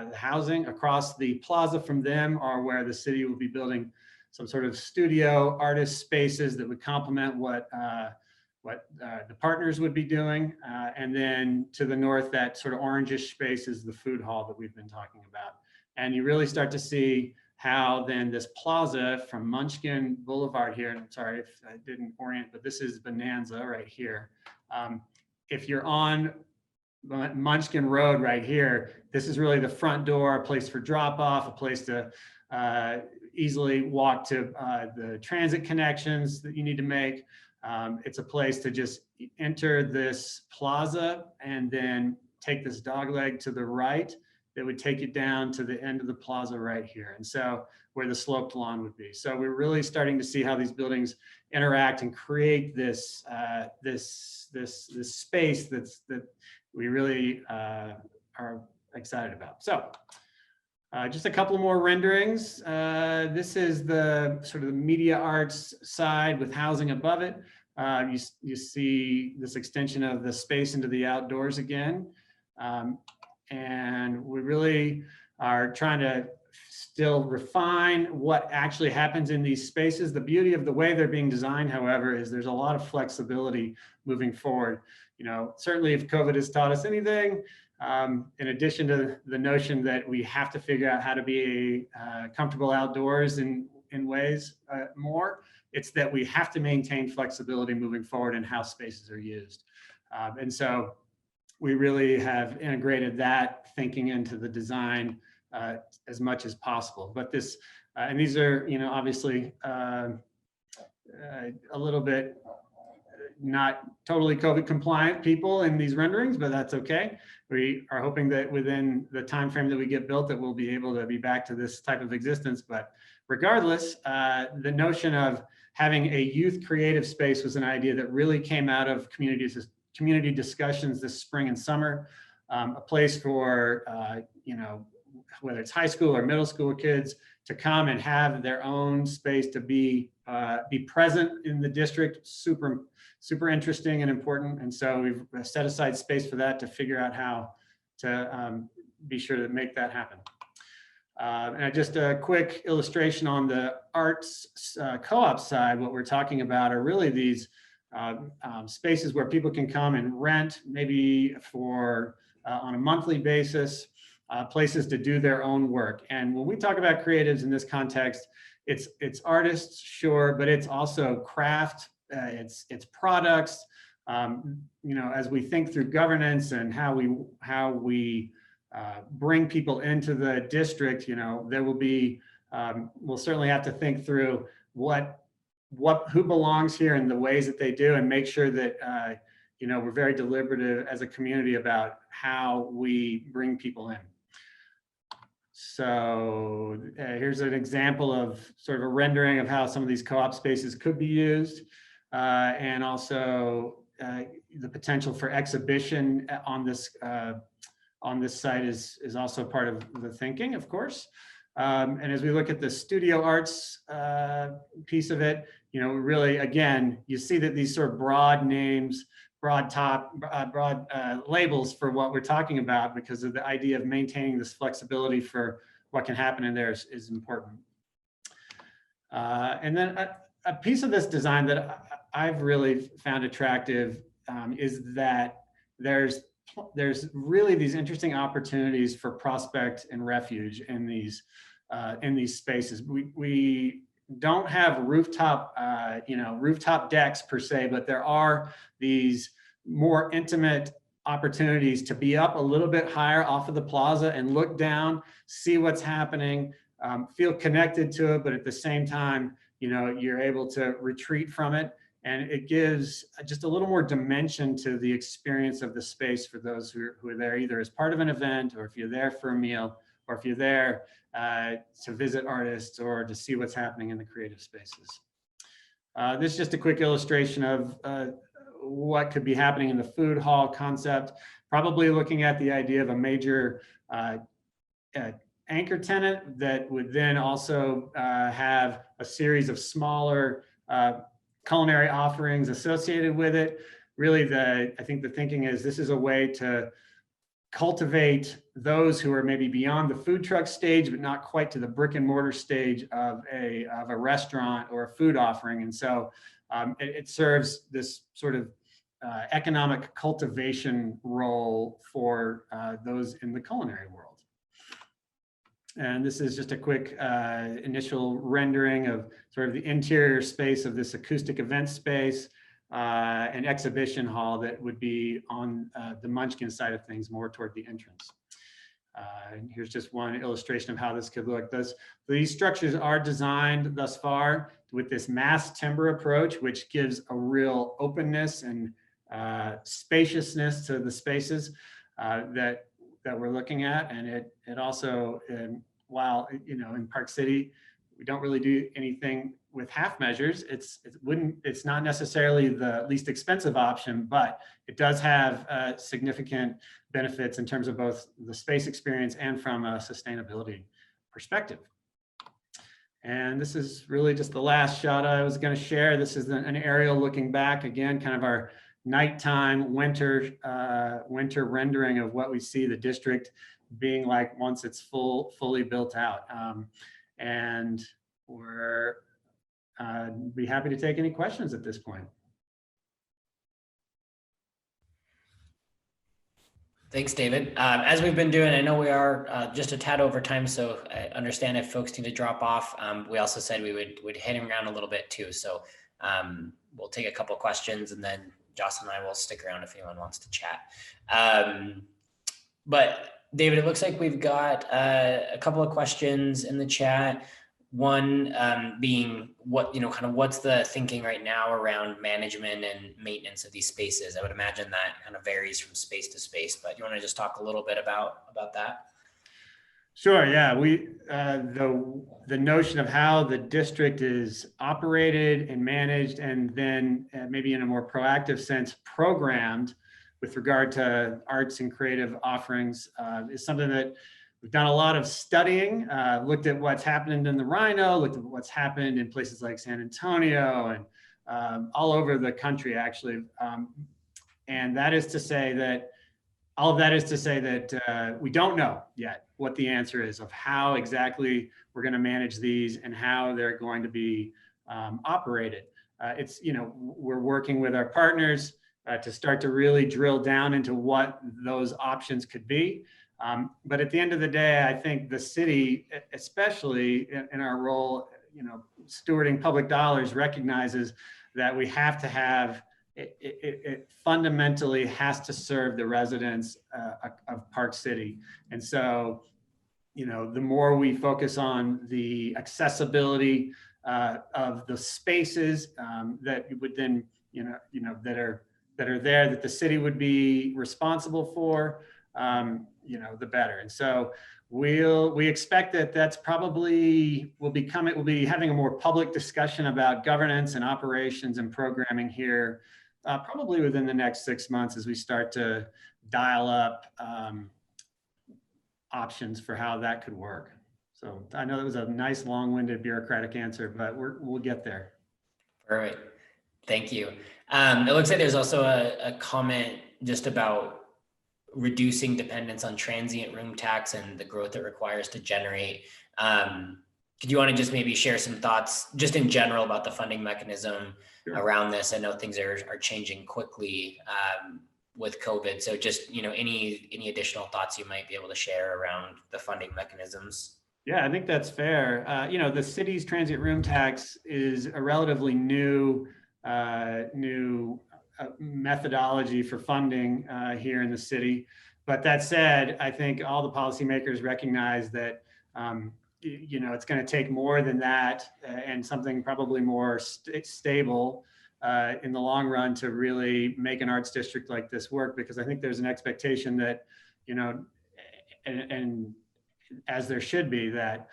the housing. Across the plaza from them are where the city will be building some sort of studio artist spaces that would complement what the partners would be doing. And then to the north, that sort of orangish space is the food hall that we've been talking about. And you really start to see how then this plaza from Munchkin Boulevard here, and I'm sorry if I didn't orient, but this is Bonanza right here. If you're on Munchkin Road right here, this is really the front door, a place for drop off, a place to easily walk to the transit connections that you need to make. It's a place to just enter this plaza and then take this dogleg to the right that would take you down to the end of the plaza right here. And so where the sloped lawn would be. So we're really starting to see how these buildings interact and create this this space that we really are excited about. So just a couple more renderings. This is the sort of the media arts side with housing above it. You see this extension of the space into the outdoors again. And we really are trying to still refine what actually happens in these spaces. The beauty of the way they're being designed, however, is there's a lot of flexibility moving forward. You know, certainly if COVID has taught us anything, in addition to the notion that we have to figure out how to be comfortable outdoors in ways more, it's that we have to maintain flexibility moving forward in how spaces are used. And so we really have integrated that thinking into the design as much as possible. But this, and these are, you know, obviously a little bit not totally COVID compliant people in these renderings, but that's okay. We are hoping that within the time frame that we get built, that we'll be able to be back to this type of existence. But regardless, the notion of having a youth creative space was an idea that really came out of community discussions this spring and summer. A place for, you know, whether it's high school or middle school kids to come and have their own space to be present in the district. Super interesting and important. And so we've set aside space for that to figure out how to be sure to make that happen. And just a quick illustration on the arts co-op side, what we're talking about are really these spaces where people can come and rent, maybe for on a monthly basis, places to do their own work. And when we talk about creatives in this context, it's artists, sure, but it's also craft, it's products. You know, as we think through governance and how we bring people into the district, you know, there will be, we'll certainly have to think through who belongs here and the ways that they do, and make sure that, you know, we're very deliberative as a community about how we bring people in. So here's an example of sort of a rendering of how some of these co-op spaces could be used, and also the potential for exhibition on this site is also part of the thinking, of course. And as we look at the studio arts piece of it, you know, really, again, you see that these sort of broad names, broad labels for what we're talking about, because of the idea of maintaining this flexibility for what can happen in there is important. And then a piece of this design that I've really found attractive is that there's really these interesting opportunities for prospect and refuge in these spaces. We don't have rooftop, you know, rooftop decks per se, but there are these more intimate opportunities to be up a little bit higher off of the plaza and look down, see what's happening, feel connected to it, but at the same time, you know, you're able to retreat from it. And it gives just a little more dimension to the experience of the space for those who are there either as part of an event, or if you're there for a meal, or if you're there to visit artists or to see what's happening in the creative spaces. This is just a quick illustration of what could be happening in the food hall concept, probably looking at the idea of a major anchor tenant that would then also have a series of smaller culinary offerings associated with it. Really, I think the thinking is this is a way to cultivate those who are maybe beyond the food truck stage, but not quite to the brick and mortar stage of a restaurant or a food offering. And so it serves this sort of economic cultivation role for those in the culinary world. And this is just a quick initial rendering of sort of the interior space of this acoustic event space, an exhibition hall that would be on the Munchkin side of things, more toward the entrance. And here's just one illustration of how this could look. These structures are designed thus far with this mass timber approach, which gives a real openness and spaciousness to the spaces that that we're looking at. And it also, while, you know, in Park City, we don't really do anything with half measures. It's not necessarily the least expensive option, but it does have significant benefits in terms of both the space experience and from a sustainability perspective. And this is really just the last shot I was going to share. This is an aerial looking back, again, kind of our nighttime winter rendering of what we see the district being like once it's fully built out. And we're be happy to take any questions at this point. Thanks, David. As we've been doing, I know we are just a tad over time, so I understand if folks need to drop off. We also said we would hang around a little bit too. So we'll take a couple questions, and then Jocelyn and I will stick around if anyone wants to chat. But David, it looks like we've got a couple of questions in the chat. One being what's the thinking right now around management and maintenance of these spaces? I would imagine that kind of varies from space to space, but you want to just talk a little bit about that? Sure. Yeah, the notion of how the district is operated and managed, and then maybe in a more proactive sense programmed with regard to arts and creative offerings is something that we've done a lot of studying, looked at what's happened in the Rhino, looked at what's happened in places like San Antonio and all over the country, actually. And that is to say that, all of that is to say that we don't know yet what the answer is of how exactly we're going to manage these and how they're going to be operated. It's, you know, we're working with our partners to start to really drill down into what those options could be. But at the end of the day, I think the city, especially in our role, you know, stewarding public dollars, recognizes that we have to have, it fundamentally has to serve the residents of Park City. And so, you know, the more we focus on the accessibility of the spaces that would then, you know, that are there, that the city would be responsible for, you know, the better. And so we expect that that's probably we'll be having a more public discussion about governance and operations and programming here, probably within the next 6 months as we start to dial up options for how that could work. So I know that was a nice long-winded bureaucratic answer, but we'll get there. All right, thank you. It looks like there's also a comment just about reducing dependence on transient room tax and the growth it requires to generate. Could you want to just maybe share some thoughts just in general about the funding mechanism around this? I know things are changing quickly with COVID. So just, you know, any additional thoughts you might be able to share around the funding mechanisms? Yeah, I think that's fair. You know, the city's transient room tax is a relatively new methodology for funding here in the city. But that said, I think all the policymakers recognize that, you know, it's going to take more than that and something probably more stable in the long run to really make an arts district like this work, because I think there's an expectation that, you know, and as there should be, that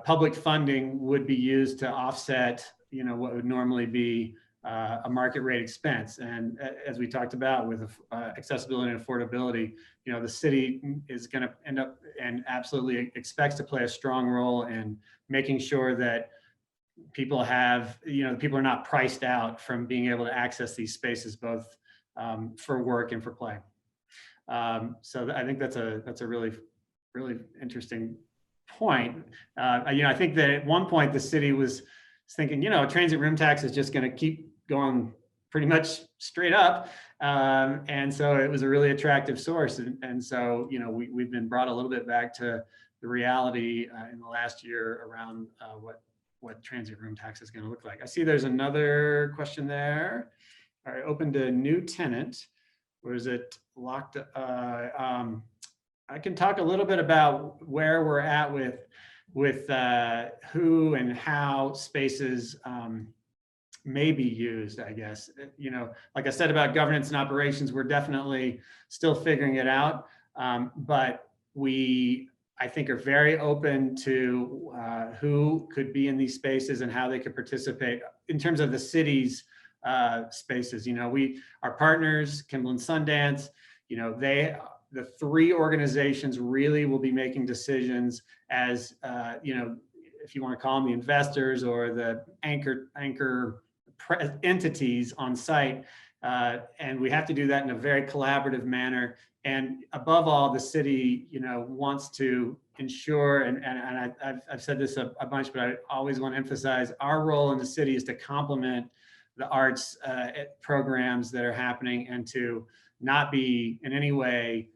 public funding would be used to offset, you know, what would normally be a market rate expense. And as we talked about with accessibility and affordability, you know, the city is going to end up and absolutely expects to play a strong role in making sure that people have, you know, people are not priced out from being able to access these spaces, both for work and for play. So I think that's a really interesting point. You know, I think that at one point the city was thinking, you know, a transit room tax is just going to keep going pretty much straight up. And so it was a really attractive source. And so, you know, we've been brought a little bit back to the reality in the last year around what transit room tax is going to look like. I see there's another question there. All right, open to new tenant. Or is it locked? I can talk a little bit about where we're at with who and how spaces may be used, I guess. You know, like I said about governance and operations, we're definitely still figuring it out. But we, I think, are very open to who could be in these spaces and how they could participate in terms of the city's spaces. You know, our partners, Kimball and Sundance, you know, the three organizations really will be making decisions as, you know, if you want to call them the investors or the anchor entities on site. And we have to do that in a very collaborative manner. And above all, the city, you know, wants to ensure, and I've said this a bunch, but I always want to emphasize our role in the city is to complement the arts programs that are happening and to not be in any way,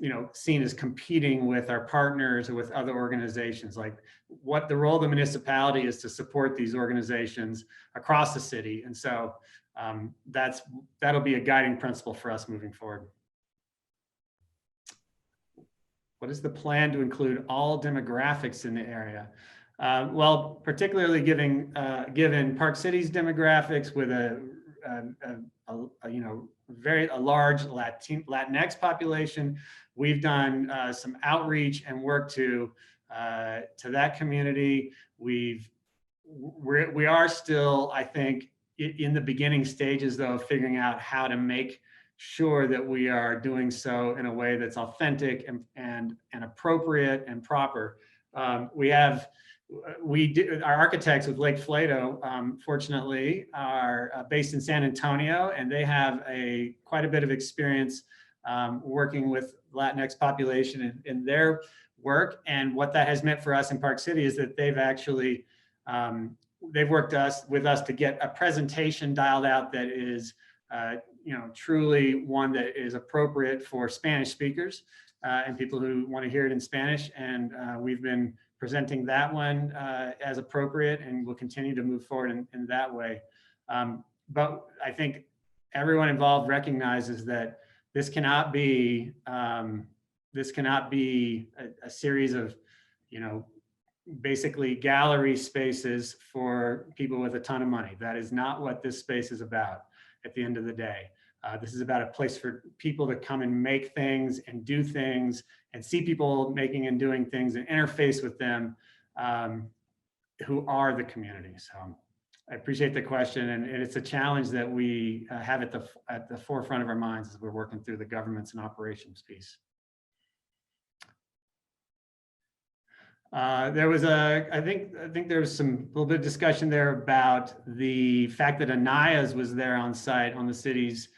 you know, seen as competing with our partners or with other organizations. Like, what the role of the municipality is to support these organizations across the city. And so that'll be a guiding principle for us moving forward. What is the plan to include all demographics in the area? Well, particularly given Park City's demographics with a you know, a large Latinx population, we've done some outreach and work to that community. We are still, I think, in the beginning stages, though, of figuring out how to make sure that we are doing so in a way that's authentic and appropriate and proper. Our architects with Lake Flato, fortunately, are based in San Antonio, and they have quite a bit of experience working with Latinx population in their work. And what that has meant for us in Park City is that they've actually they've worked with us to get a presentation dialed out that is you know, truly one that is appropriate for Spanish speakers and people who want to hear it in Spanish. And we've been presenting that one as appropriate, and we'll continue to move forward in that way. But I think everyone involved recognizes that this cannot be a series of, you know, basically gallery spaces for people with a ton of money. That is not what this space is about at the end of the day. This is about a place for people to come and make things and do things and see people making and doing things and interface with them who are the community. So I appreciate the question, and it's a challenge that we have at the forefront of our minds as we're working through the governance and operations piece. There was I think there was some little bit of discussion there about the fact that Anaya's was there on site on the city's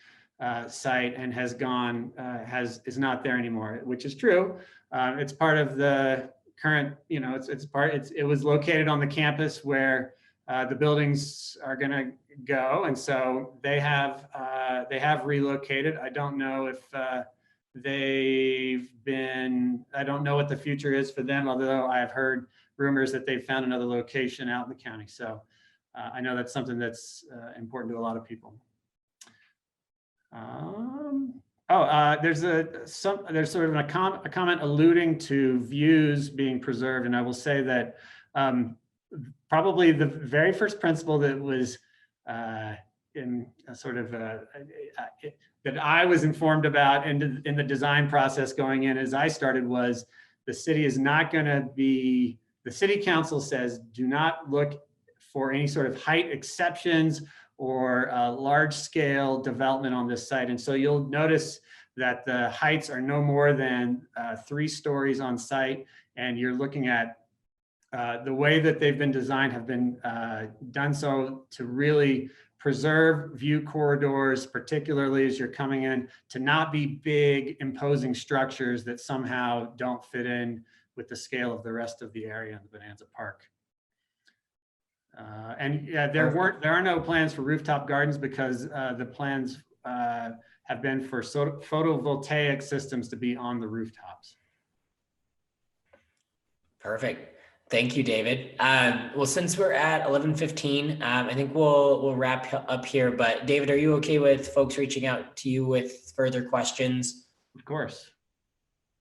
site and has gone, is not there anymore, which is true. It's part of the current, you know, it was located on the campus where the buildings are going to go, and so they have relocated. I don't know if I don't know what the future is for them, although I have heard rumors that they've found another location out in the county. So I know that's something that's important to a lot of people. There's sort of a comment alluding to views being preserved, and I will say that probably the very first principle that was in a sort of that I was informed about in the design process going in as I started was the city is not going to be, the city council says, do not look for any sort of height exceptions or large scale development on this site. And so you'll notice that the heights are no more than 3 stories on site. And you're looking at the way that they've been designed have been done so to really preserve view corridors, particularly as you're coming in, to not be big imposing structures that somehow don't fit in with the scale of the rest of the area in the Bonanza Park. And yeah, there are no plans for rooftop gardens because the plans have been for photovoltaic systems to be on the rooftops. Perfect. Thank you, David. Well, since we're at 11:15, I think we'll wrap up here. But David, are you okay with folks reaching out to you with further questions? Of course.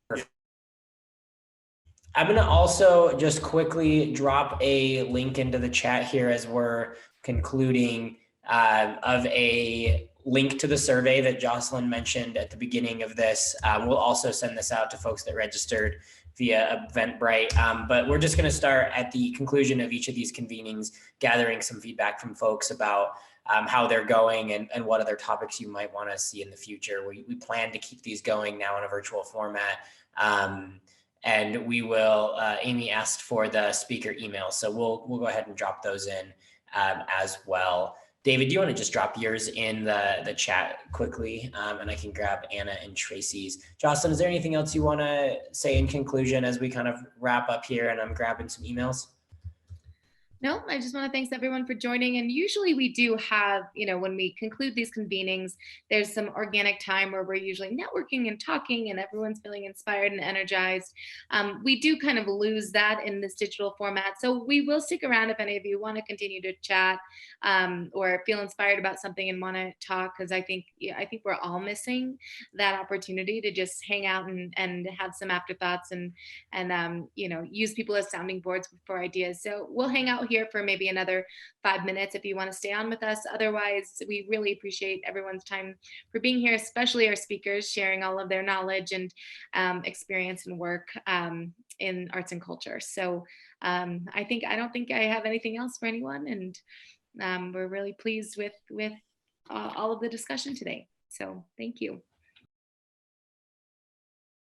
Perfect. I'm going to also just quickly drop a link into the chat here as we're concluding of a link to the survey that Jocelyn mentioned at the beginning of this. We'll also send this out to folks that registered via Eventbrite. But we're just going to start at the conclusion of each of these convenings, gathering some feedback from folks about how they're going and what other topics you might want to see in the future. We plan to keep these going now in a virtual format. And we will, Amy asked for the speaker email, so we'll go ahead and drop those in as well. David, do you want to just drop yours in the chat quickly? And I can grab Anna and Tracy's. Jocelyn, is there anything else you want to say in conclusion as we kind of wrap up here and I'm grabbing some emails? No, I just want to thank everyone for joining. And usually we do have, when we conclude these convenings, there's some organic time where we're usually networking and talking and everyone's feeling inspired and energized. We do kind of lose that in this digital format. So we will stick around if any of you want to continue to chat or feel inspired about something and want to talk, because I think we're all missing that opportunity to just hang out and have some afterthoughts and use people as sounding boards for ideas. So we'll hang out here for maybe another 5 minutes if you want to stay on with us. Otherwise, we really appreciate everyone's time for being here, especially our speakers sharing all of their knowledge and experience and work in arts and culture. So I don't think I have anything else for anyone, and we're really pleased with all of the discussion today. So thank you.